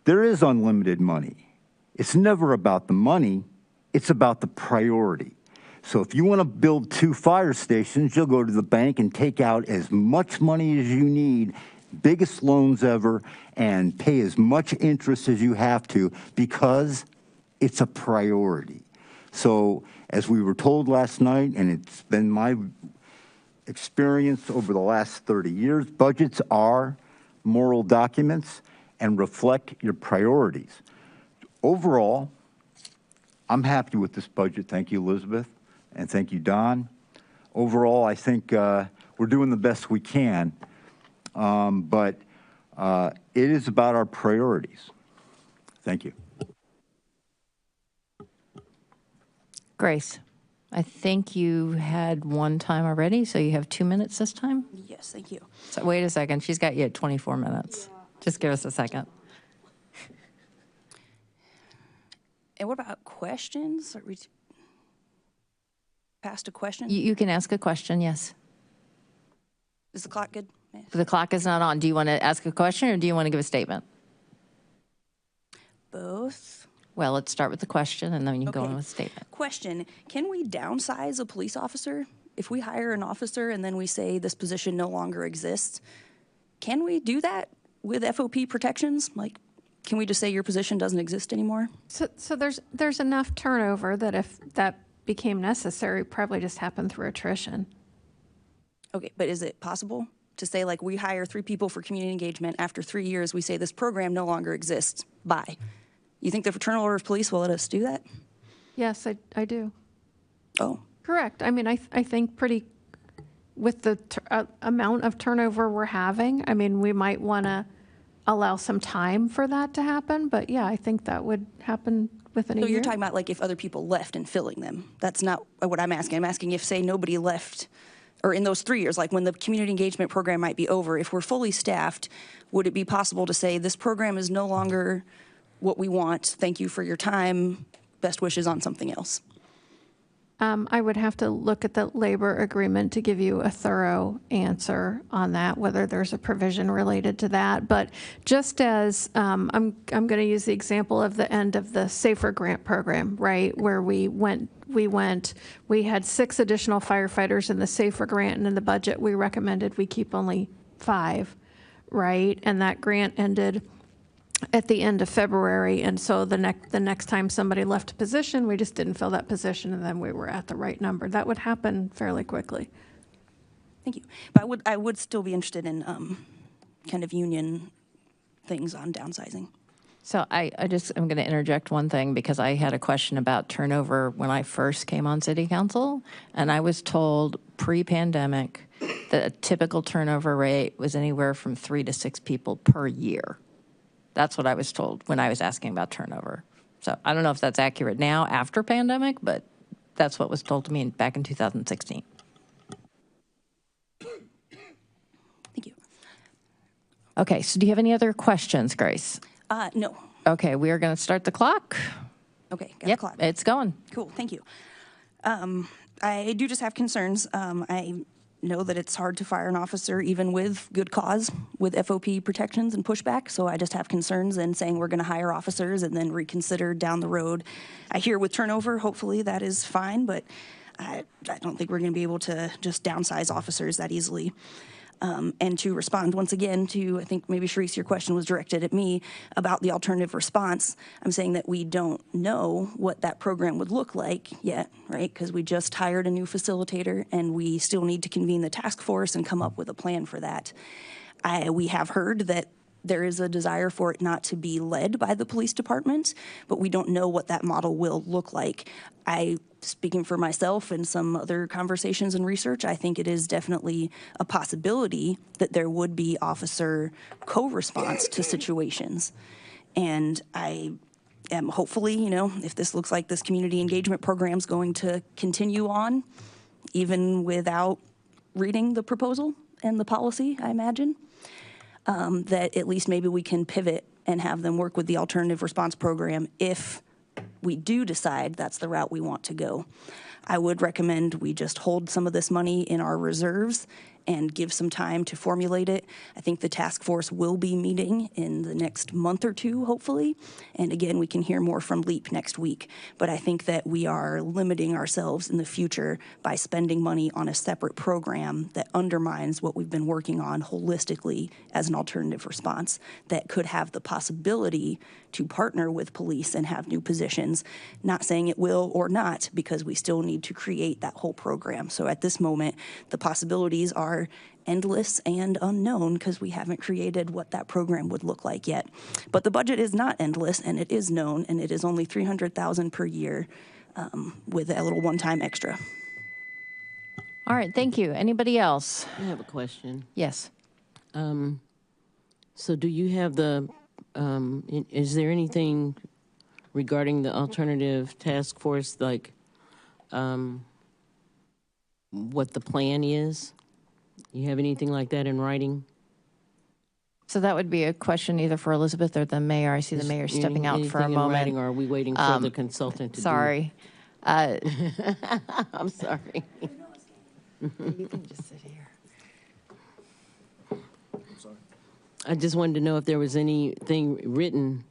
there is unlimited money. It's never about the money, it's about the priority. So if you want to build 2 fire stations, you'll go to the bank and take out as much money as you need, biggest loans ever, and pay as much interest as you have to because it's a priority. So as we were told last night, and it's been my experience over the last 30 years, budgets are moral documents and reflect your priorities. Overall, I'm happy with this budget. Thank you, Elizabeth, and thank you, Don. Overall, I think we're doing the best we can, but it is about our priorities. Thank you. Grace, I think you had one time already, so you have 2 minutes this time? Yes, thank you. So wait a second, she's got you at 24 minutes. Yeah. Just give us a second. And what about questions? Are we past a question? You can ask a question, yes. Is the clock good? Yeah. The clock is not on. Do you want to ask a question or do you want to give a statement? Both. Well, let's start with the question and then you can go Okay. on with a statement. Question, can we downsize a police officer? If we hire an officer and then we say this position no longer exists, can we do that with FOP protections? Like, can we just say your position doesn't exist anymore? So there's enough turnover that if that became necessary, probably just happen through attrition. Okay, but is it possible to say, like, we hire 3 people for community engagement, after 3 years, we say this program no longer exists, bye? You think the Fraternal Order of Police will let us do that? Yes, I do. Oh. Correct. I mean, I think pretty, with the amount of turnover we're having, I mean, we might want to allow some time for that to happen, but yeah, I think that would happen within a So year. you're talking about, like, if other people left and filling them. That's not what I'm asking. I'm asking if, say, nobody left, or in those 3 years, like when the community engagement program might be over, if we're fully staffed, would it be possible to say this program is no longer what we want. Thank you for your time. Best wishes on something else. I would have to look at the labor agreement to give you a thorough answer on that, whether there's a provision related to that. But just as I'm going to use the example of the end of the Safer Grant program, right, where we had 6 additional firefighters in the Safer Grant, and in the budget we recommended we keep only 5, right? And that grant ended at the end of February, and so the next time somebody left a position, we just didn't fill that position, and then we were at the right number. That would happen fairly quickly. Thank you. But I would still be interested in kind of union things on downsizing. So I'm going to interject one thing because I had a question about turnover when I first came on city council, and I was told pre-pandemic that a typical turnover rate was anywhere from 3 to 6 people per year. That's what I was told when I was asking about turnover. So I don't know if that's accurate now after pandemic, but that's what was told to me back in 2016. Thank you. Okay, so do you have any other questions, Grace? No. Okay, we are going to start the clock. Okay, got Yep, the clock. it's going. Cool, thank you. I do just have concerns. I know that it's hard to fire an officer even with good cause, with FOP protections and pushback, so I just have concerns and saying we're going to hire officers and then reconsider down the road. I hear with turnover, hopefully that is fine, but I don't think we're going to be able to just downsize officers that easily. And to respond once again to, I think maybe Sharice, your question was directed at me about the alternative response. I'm saying that we don't know what that program would look like yet, right? Because we just hired a new facilitator and we still need to convene the task force and come up with a plan for that. We have heard that there is a desire for it not to be led by the police department, but we don't know what that model will look like. Speaking for myself and some other conversations and research, I think it is definitely a possibility that there would be officer co-response to situations. And I am hopefully, if this looks like this community engagement program is going to continue on, even without reading the proposal and the policy, I imagine, that at least maybe we can pivot and have them work with the alternative response program if we do decide that's the route we want to go. I would recommend we just hold some of this money in our reserves and give some time to formulate it. I think the task force will be meeting in the next month or two, hopefully. And again, we can hear more from LEAP next week. But I think that we are limiting ourselves in the future by spending money on a separate program that undermines what we've been working on holistically as an alternative response that could have the possibility to partner with police and have new positions. Not saying it will or not, because we still need to create that whole program. So at this moment, the possibilities are endless and unknown because we haven't created what that program would look like yet. But the budget is not endless, and it is known, and it is only $300,000 per year with a little one-time extra. All right, thank you. Anybody else? I have a question. Yes. So do you have is there anything regarding the alternative task force, like what the plan is? You have anything like that in writing? So that would be a question either for Elizabeth or the mayor. I see the mayor stepping out for a Anything in moment. writing, or are we waiting for the consultant to Sorry. do? I'm sorry. You can just sit here. I just wanted to know if there was anything written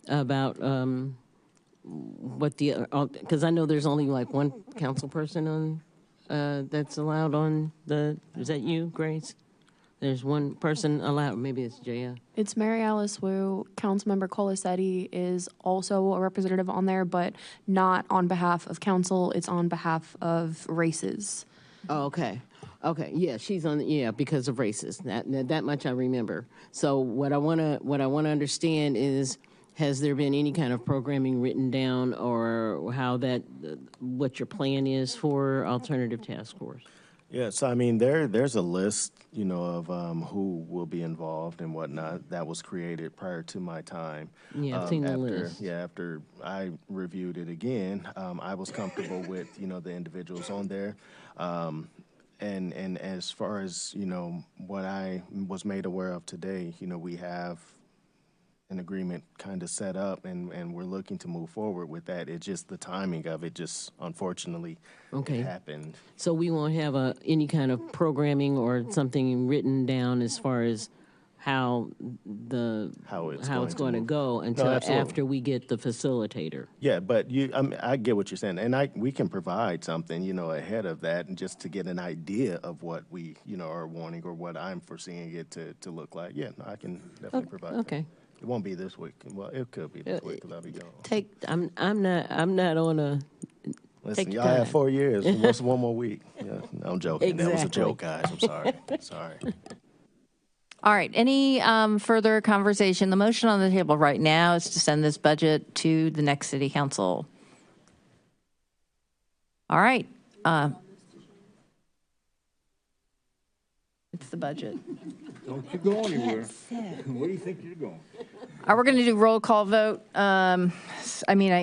about what the, because I know there's only like one council person on, that's allowed on is that you, Grace? There's one person allowed, maybe it's Jaya. It's Mary Alice Wu. Councilmember Colasetti is also a representative on there, but not on behalf of council. It's on behalf of races. Oh, okay. Okay, yeah, she's on, because of races. That much I remember. So what I wanna understand is, has there been any kind of programming written down, or how what your plan is for alternative task force? Yeah, so I mean, there's a list, of who will be involved and whatnot that was created prior to my time. Yeah, I've seen the list. Yeah, after I reviewed it again, I was comfortable with, the individuals on there. And as far as, what I was made aware of today, we have an agreement kind of set up, and we're looking to move forward with that. It's just the timing of it just unfortunately Okay. happened. So we won't have any kind of programming or something written down as far as how it's going to go until absolutely. after we get the facilitator. Yeah, but I get what you're saying, and we can provide something, ahead of that, and just to get an idea of what we, are wanting or what I'm foreseeing it to look like. Yeah, no, I can definitely provide that. Okay. It won't be this week. Well, it could be this week because I'll be gone. I'm not on a. Listen, take y'all have time. 4 years. What's one more week? Yeah, no, I'm joking. That was a Exactly. joke, guys. I'm sorry. Sorry. All right, any further conversation? The motion on the table right now is to send this budget to the next city council. All right. It's the budget. Don't you go anywhere. Where do you think you're going? Are we going to do roll call vote?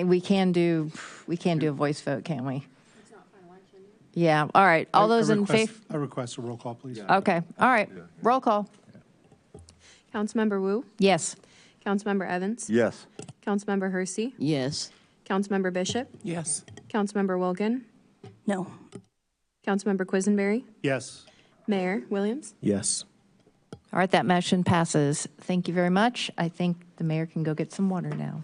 We can do a voice vote, can't we? Yeah, all right. All those in favor? I request a roll call, please. Okay, all right. Roll call. Councilmember Wu, Yes. Councilmember Evans, Yes. Councilmember Hersey, Yes. Councilmember Bishop, Yes. Councilmember Wilkin, No. Councilmember Quisenberry, Yes. Mayor Williams. Yes. All right, that motion passes. Thank you very much. I think the mayor can go get some water now.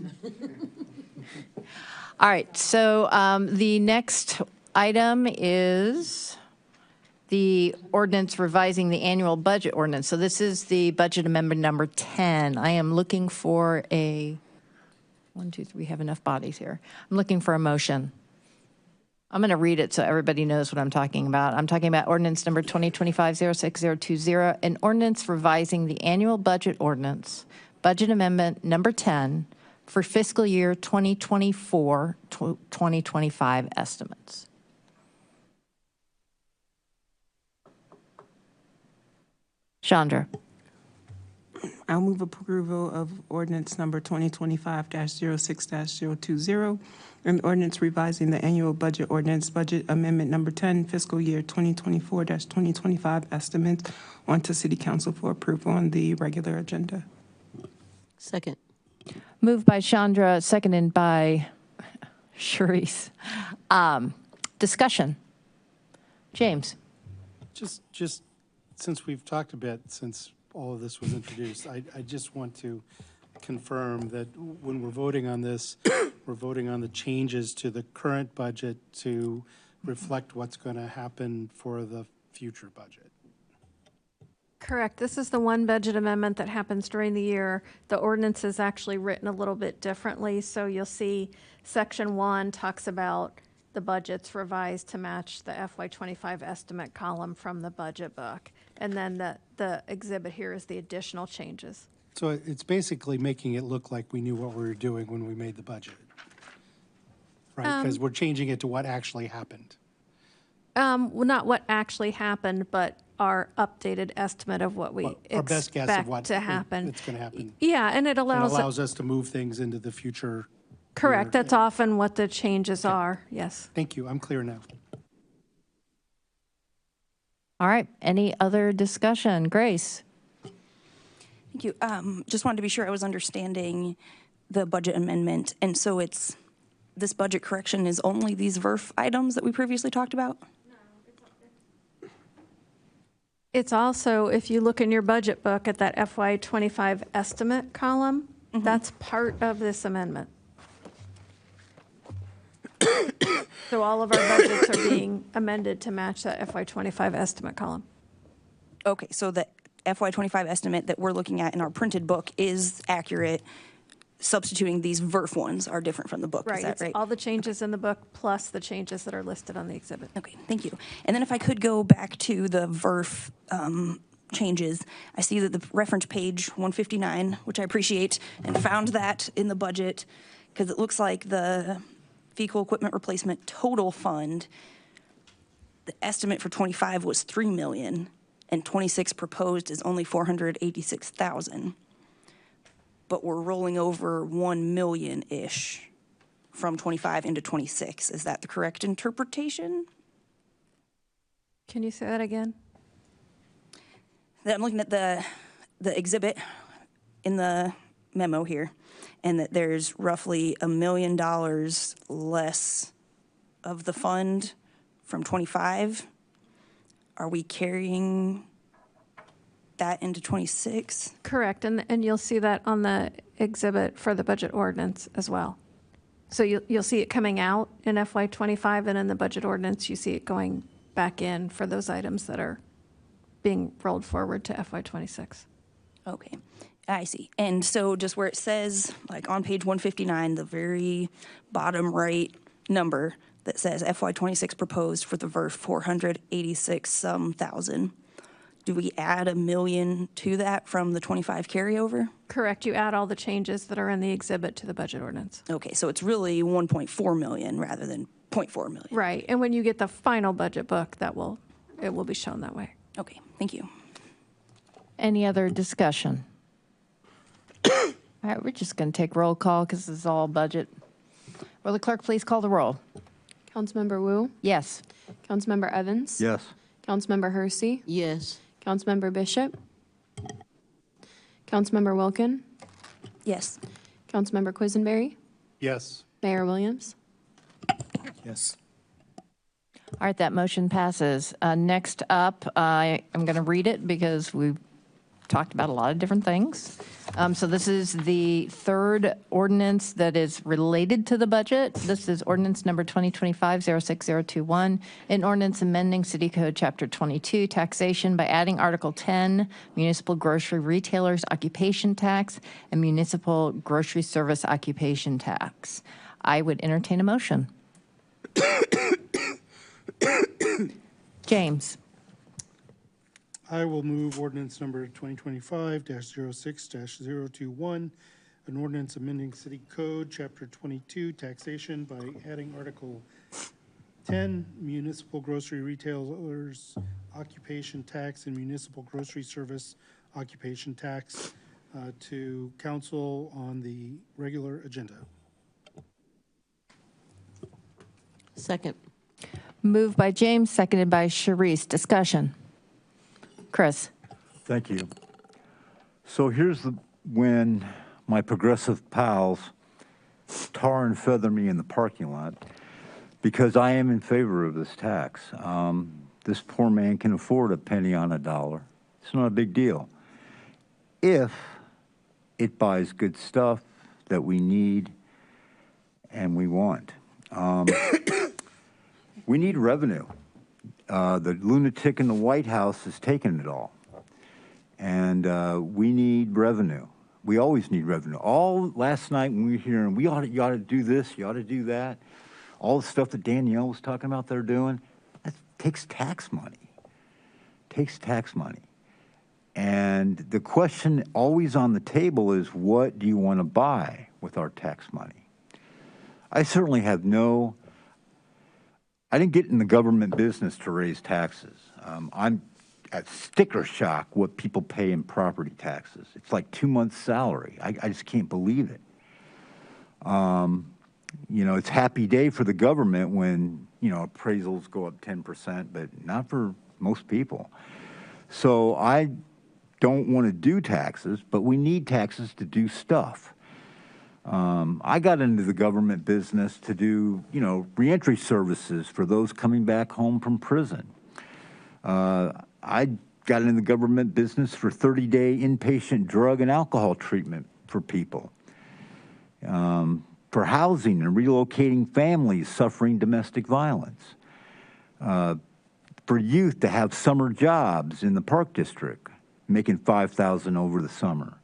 All right, so the next item is the ordinance revising the annual budget ordinance. So this is the budget amendment number 10. I am looking for we have enough bodies here. I'm looking for a motion. I'm going to read it so everybody knows what I'm talking about. I'm talking about ordinance number 2025-06020, an ordinance revising the annual budget ordinance, budget amendment number 10 for fiscal year 2024-2025 estimates. Chandra. I'll move approval of ordinance number 2025-06-020, an ordinance revising the annual budget ordinance, budget amendment number 10, fiscal year 2024-2025 estimates onto City Council for approval on the regular agenda. Second. Moved by Chandra, seconded by Sharice. Discussion. James. Just since we've talked a bit since all of this was introduced, I just want to confirm that when we're voting on this, we're voting on the changes to the current budget to reflect what's going to happen for the future budget. Correct. This is the one budget amendment that happens during the year. The ordinance is actually written a little bit differently. So you'll see section 1 talks about the budgets revised to match the FY25 estimate column from the budget book. And then the exhibit here is the additional changes. So it's basically making it look like we knew what we were doing when we made the budget, right? Because we're changing it to what actually happened. Well, not what actually happened, but our updated estimate of what we Our best guess of what expect to happen. it's going to happen. Yeah, and it It allows, allows us to move things into the future. correct, year. that's often what the changes are, yes. Thank you. I'm clear now. All right, any other discussion? Grace? Thank you. Just wanted to be sure I was understanding the budget amendment. And so this budget correction is only these VERF items that we previously talked about? It's also, if you look in your budget book at that FY25 estimate column, that's part of this amendment. So all of our budgets are being amended to match that FY25 estimate column. Okay, so the FY25 estimate that we're looking at in our printed book is accurate. Substituting these VERF ones are different from the book, Right, is that it's right? all the changes in the book plus the changes that are listed on the exhibit. Okay, thank you. And then if I could go back to the VERF changes, I see that the reference page 159, which I appreciate, and found that in the budget, because it looks like the vehicle equipment replacement total fund, the estimate for 25 was 3 million, and 26 proposed is only 486,000. But we're rolling over 1 million-ish from 25 into 26. Is that the correct interpretation? Can you say that again? I'm looking at the exhibit in the memo here, and that there's roughly $1 million less of the fund from 25. Are we carrying that into 26? Correct, and you'll see that on the exhibit for the budget ordinance as well. So you'll see it coming out in FY '25, and in the budget ordinance, you see it going back in for those items that are being rolled forward to FY '26. Okay, I see. And so just where it says, like on page 159, the very bottom right number that says FY '26 proposed for the VERF 486 some thousand, do we add $1 million to that from the 25 carryover? Correct, you add all the changes that are in the exhibit to the budget ordinance. Okay, so it's really 1.4 million rather than 0.4 million. Right, and when you get the final budget book, it will be shown that way. Okay, thank you. Any other discussion? All right, we're just going to take roll call because this is all budget. Will the clerk please call the roll? Councilmember Wu, Yes. Councilmember Evans, Yes. Councilmember Hersey, Yes. Councilmember Bishop, Councilmember Wilkin, Yes. Councilmember Quisenberry, Yes. Mayor Williams. Yes. All right, that motion passes. Next up, I am going to read it because we've talked about a lot of different things. So this is the third ordinance that is related to the budget. This is ordinance number 2025-06021, an ordinance amending City Code Chapter 22, taxation by adding Article 10, municipal grocery retailers occupation tax, and municipal grocery service occupation tax. I would entertain a motion. James. I will move ordinance number 2025-06-021, an ordinance amending City Code, Chapter 22, taxation by adding Article 10, municipal grocery retailers occupation tax and municipal grocery service occupation tax to council on the regular agenda. Second. Moved by James, seconded by Sharice. Discussion. Chris. Thank you. So here's when my progressive pals tar and feather me in the parking lot because I am in favor of this tax. This poor man can afford a penny on a dollar. It's not a big deal. If it buys good stuff that we need and we want. We need revenue. The lunatic in the White House has taken it all. And we need revenue. We always need revenue. All last night when we were hearing, you ought to do this, you ought to do that, all the stuff that Danielle was talking about they're doing, that takes tax money. Takes tax money. And the question always on the table is, what do you want to buy with our tax money? I certainly have I didn't get in the government business to raise taxes. I'm at sticker shock what people pay in property taxes. It's like 2 months' salary. I just can't believe it. It's happy day for the government when, appraisals go up 10%, but not for most people. So I don't want to do taxes, but we need taxes to do stuff. I got into the government business to do, reentry services for those coming back home from prison. I got into the government business for 30-day inpatient drug and alcohol treatment for people, for housing and relocating families suffering domestic violence, for youth to have summer jobs in the Park District, making $5,000 over the summer.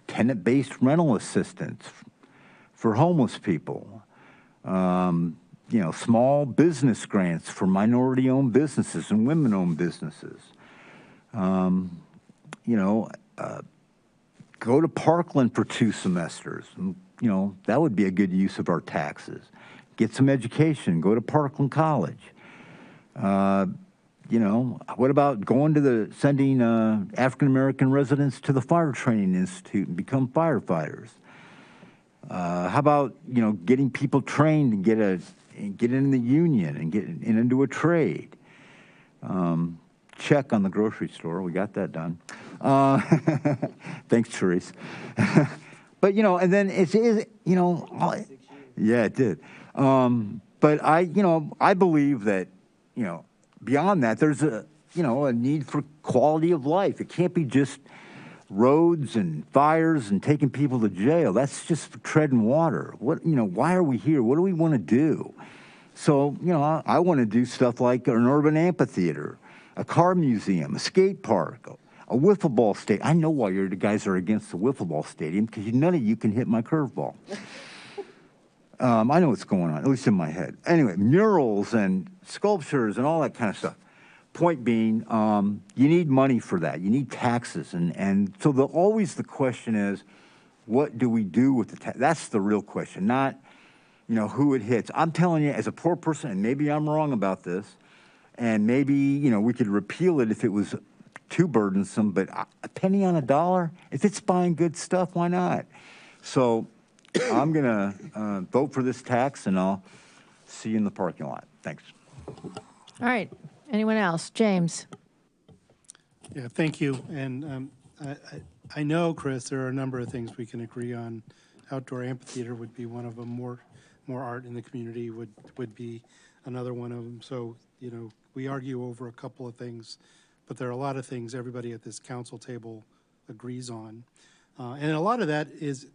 Tenant-based rental assistance for homeless people, small business grants for minority-owned businesses and women-owned businesses. Go to Parkland for 2 semesters. That would be a good use of our taxes. Get some education. Go to Parkland College. What about sending African-American residents to the Fire Training Institute and become firefighters? How about, getting people trained and get in the union and get into a trade? Check on the grocery store. We got that done. Uh, Thanks, Therese. But, and then yeah, it did. But I believe that, beyond that, there's a need for quality of life. It can't be just roads and fires and taking people to jail. That's just treading water. Why are we here? What do we want to do? So, I want to do stuff like an urban amphitheater, a car museum, a skate park, a wiffle ball stadium. I know why you guys are against the wiffle ball stadium, because none of you can hit my curveball. I know what's going on, at least in my head. Anyway, murals and sculptures and all that kind of stuff. Point being, you need money for that. You need taxes. And so always the question is, what do we do with the tax? That's the real question, not, who it hits. I'm telling you, as a poor person, and maybe I'm wrong about this, and maybe, we could repeal it if it was too burdensome, but a penny on a dollar, if it's buying good stuff, why not? So I'm going to vote for this tax, and I'll see you in the parking lot. Thanks. All right. Anyone else? James? Yeah, thank you. And I know, Chris, there are a number of things we can agree on. Outdoor amphitheater would be one of them. More art in the community would be another one of them. So, we argue over a couple of things, but there are a lot of things everybody at this council table agrees on. And a lot of that is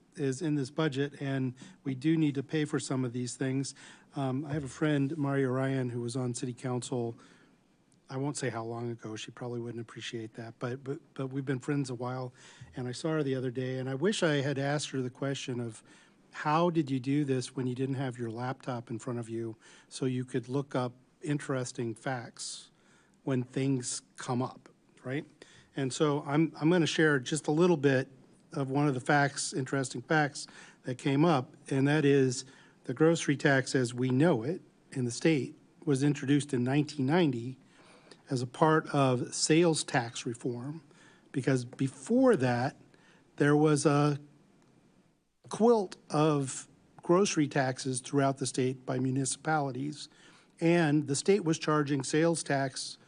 in this budget, and we do need to pay for some of these things. I have a friend, Maria Ryan, who was on city council. I won't say how long ago. She probably wouldn't appreciate that, but we've been friends a while, and I saw her the other day, and I wish I had asked her the question of, how did you do this when you didn't have your laptop in front of you so you could look up interesting facts when things come up, right? And so I'm going to share just a little bit of one of the interesting facts that came up, and that is the grocery tax as we know it in the state was introduced in 1990 as a part of sales tax reform, because before that, there was a quilt of grocery taxes throughout the state by municipalities, and the state was charging sales tax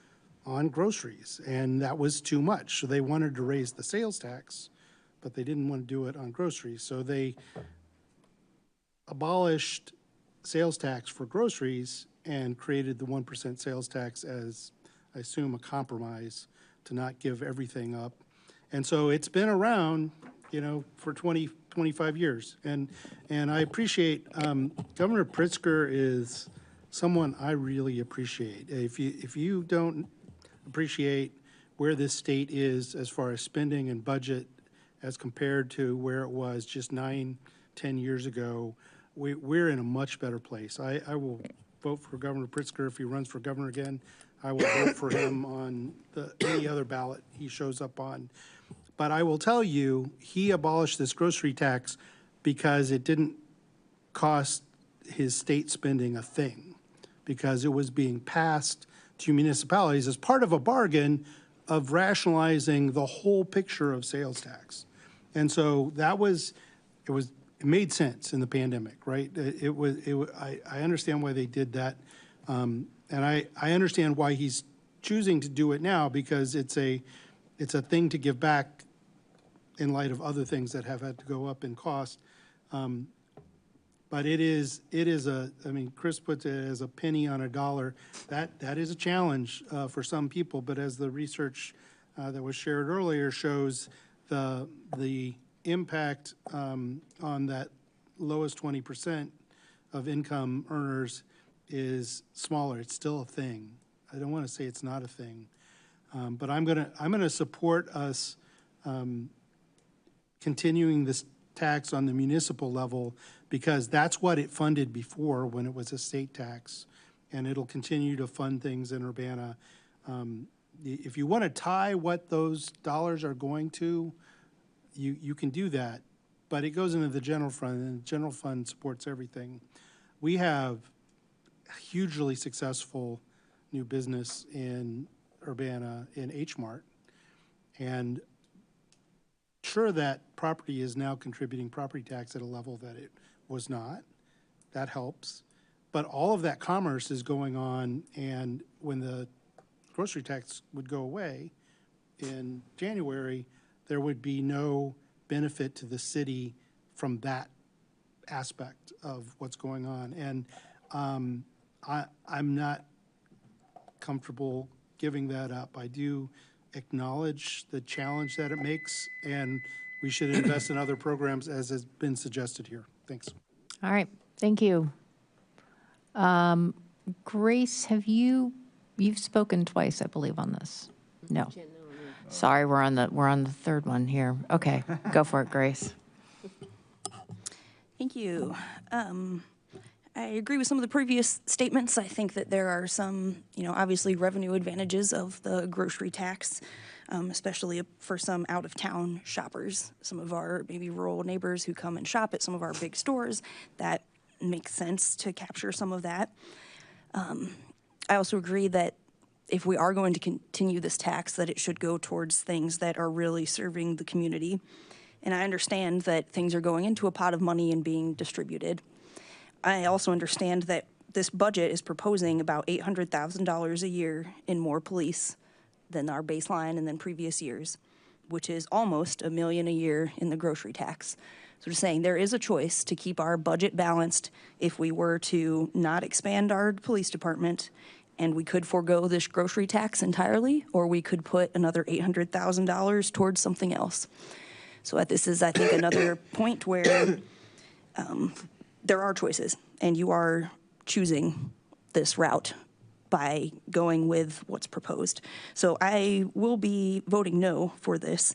on groceries, and that was too much. So they wanted to raise the sales tax, but they didn't want to do it on groceries. So they abolished sales tax for groceries and created the 1% sales tax as, I assume, a compromise to not give everything up. And so it's been around, for 25 years. And I appreciate, Governor Pritzker is someone I really appreciate. If you don't appreciate where this state is as far as spending and budget as compared to where it was just 9-10 years ago, we're in a much better place. I will vote for Governor Pritzker if he runs for governor again. I will vote for him on any other ballot he shows up on. But I will tell you, he abolished this grocery tax because it didn't cost his state spending a thing, because it was being passed to municipalities as part of a bargain of rationalizing the whole picture of sales tax. And so it made sense in the pandemic, right? I understand why they did that. And I understand why he's choosing to do it now, because it's a thing to give back in light of other things that have had to go up in cost. But it is Chris puts it as a penny on a dollar. That is a challenge for some people, but as the research that was shared earlier shows, the impact on that lowest 20% of income earners is smaller. It's still a thing. I don't want to say it's not a thing, but I'm gonna support us continuing this tax on the municipal level, because that's what it funded before when it was a state tax, and it'll continue to fund things in Urbana. If you want to tie what those dollars are going to, you can do that, but it goes into the general fund, and the general fund supports everything. We have hugely successful new business in Urbana in H-Mart, and sure, that property is now contributing property tax at a level that it was not. That helps. But all of that commerce is going on, and when the grocery tax would go away, in January, there would be no benefit to the city from that aspect of what's going on. And I'm not comfortable giving that up. I do acknowledge the challenge that it makes, and we should invest in other programs as has been suggested here. Thanks. All right, thank you. Grace, you've spoken twice, I believe, on this? No. Sorry, we're on the third one here. Okay, go for it, Grace. Thank you. I agree with some of the previous statements. I think that there are some, obviously revenue advantages of the grocery tax, especially for some out-of-town shoppers, some of our maybe rural neighbors who come and shop at some of our big stores. That makes sense to capture some of that. I also agree that if we are going to continue this tax, that it should go towards things that are really serving the community. And I understand that things are going into a pot of money and being distributed. I also understand that this budget is proposing about $800,000 a year in more police than our baseline and than previous years, which is almost $1 million a year in the grocery tax. So we're saying there is a choice to keep our budget balanced if we were to not expand our police department, and we could forego this grocery tax entirely, or we could put another $800,000 towards something else. So this is, I think, another point where there are choices, and you are choosing this route by going with what's proposed. So I will be voting no for this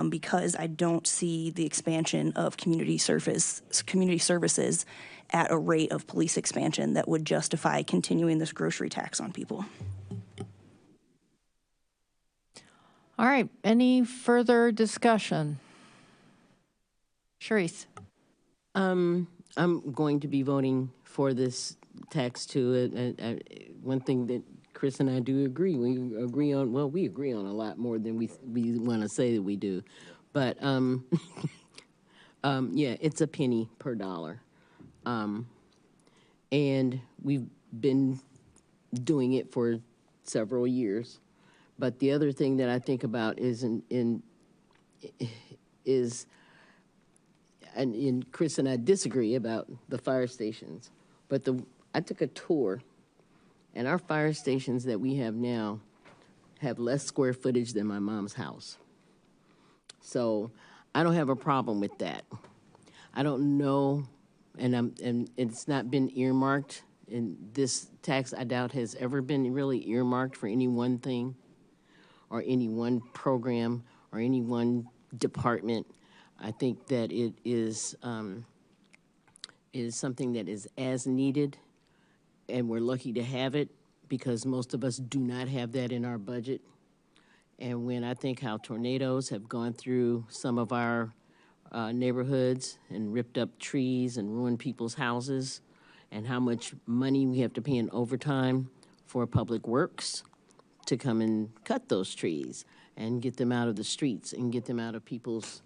because I don't see the expansion of community services at a rate of police expansion that would justify continuing this grocery tax on people. All right, any further discussion? Sharice. I'm going to be voting for this tax too. One thing that Chris and I do agree, we agree on a lot more than we want to say that we do. But yeah, it's a penny per dollar. And we've been doing it for several years. But the other thing that I think about is and Chris and I disagree about the fire stations, but I took a tour, and our fire stations that we have now have less square footage than my mom's house. So I don't have a problem with that. I don't know, and it's not been earmarked, and this tax I doubt has ever been really earmarked for any one thing or any one program or any one department. I think that it is something that is as needed, and we're lucky to have it because most of us do not have that in our budget. And when I think how tornadoes have gone through some of our neighborhoods and ripped up trees and ruined people's houses, and how much money we have to pay in overtime for public works to come and cut those trees and get them out of the streets and get them out of people's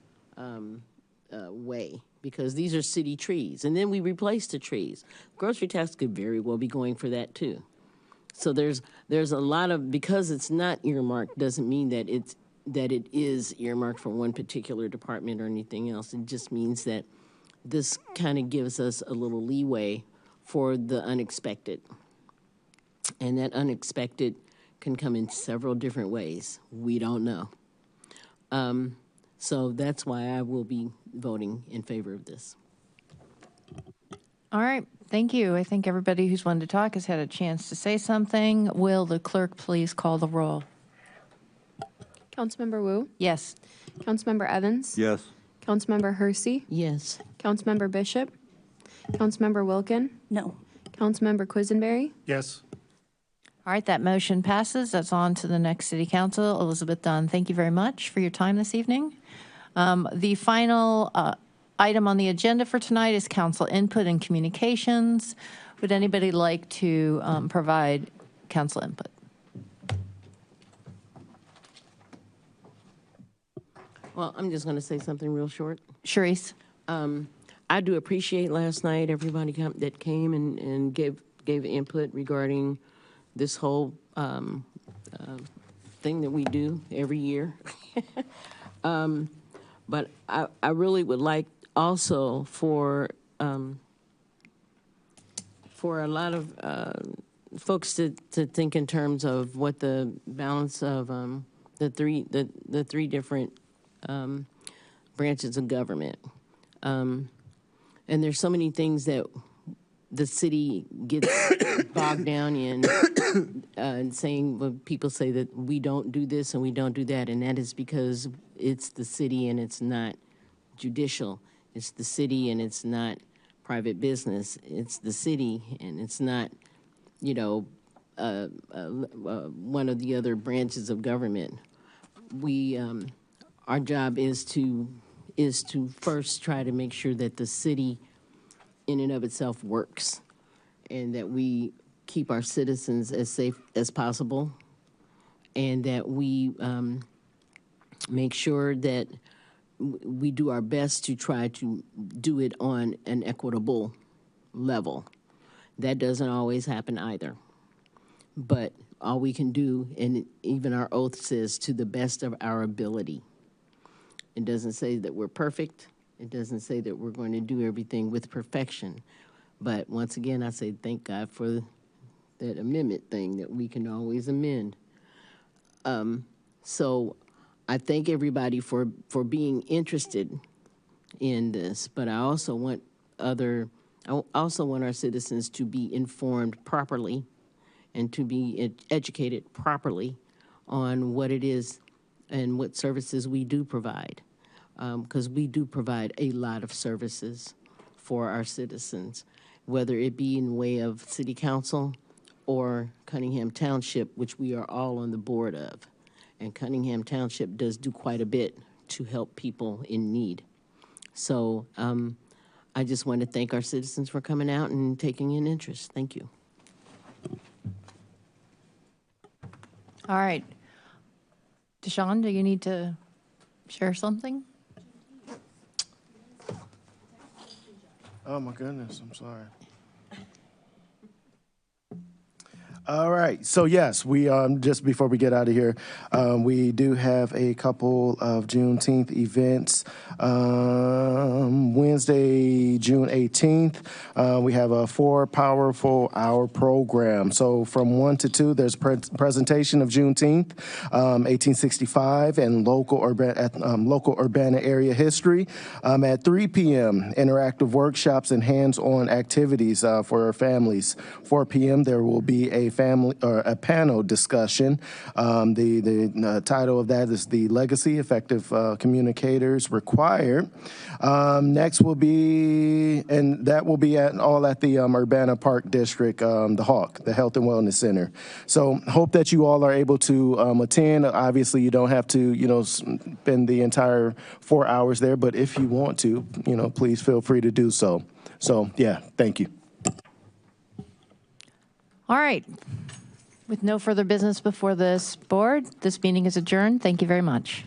way, because these are city trees. And then we replace the trees. Grocery tax could very well be going for that too. So there's a lot of, because it's not earmarked doesn't mean that it is earmarked for one particular department or anything else. It just means that this kind of gives us a little leeway for the unexpected. And that unexpected can come in several different ways. We don't know. So that's why I will be voting in favor of this. All right, thank you. I think everybody who's wanted to talk has had a chance to say something. Will the clerk please call the roll? Councilmember Wu? Yes. Councilmember Evans? Yes. Councilmember Hersey? Yes. Councilmember Bishop? Councilmember Wilkin? No. Councilmember Quisenberry? Yes. All right, that motion passes. That's on to the next city council. Elizabeth Dunn, thank you very much for your time this evening. The final item on the agenda for tonight is council input and communications. Would anybody like to provide council input? Well, I'm just going to say something real short. Sharice? I do appreciate last night everybody that came and gave input regarding this whole thing that we do every year. But I really would like also for a lot of folks to think in terms of what the balance of the three different branches of government. And there's so many things that the city gets bogged down in, and saying, when people say that we don't do this and we don't do that, and that is because it's the city and it's not judicial. It's the city and it's not private business. It's the city and it's not, one of the other branches of government. We, our job is to first try to make sure that the city in and of itself works, and that we keep our citizens as safe as possible, and that we make sure that we do our best to try to do it on an equitable level. That doesn't always happen either. But all we can do, and even our oath says, to the best of our ability. It doesn't say that we're perfect. It doesn't say that we're going to do everything with perfection. But once again, I say thank God for that amendment thing that we can always amend. So I thank everybody for being interested in this, but I also want our citizens to be informed properly and to be educated properly on what it is and what services we do provide. Because we do provide a lot of services for our citizens, whether it be in way of city council or Cunningham Township, which we are all on the board of. And Cunningham Township does do quite a bit to help people in need. So I just want to thank our citizens for coming out and taking an interest. Thank you. All right. Deshawn, do you need to share something? Oh, my goodness, I'm sorry. All right, so yes, we, just before we get out of here, we do have a couple of Juneteenth events. Wednesday, June 18th, we have a 4 powerful hour program. So from 1 to 2, there's presentation of Juneteenth, 1865, and local Urbana area history. At 3 p.m., interactive workshops and hands-on activities for our families. 4 p.m., there will be a family or a panel discussion. The title of that is The Legacy Effective Communicators Required. Next will be, and that will be all at the Urbana Park District, the Hawk, the Health and Wellness Center. So hope that you all are able to attend. Obviously, you don't have to, spend the entire 4 hours there, but if you want to, please feel free to do so. So, yeah, thank you. All right. With no further business before this board, this meeting is adjourned. Thank you very much.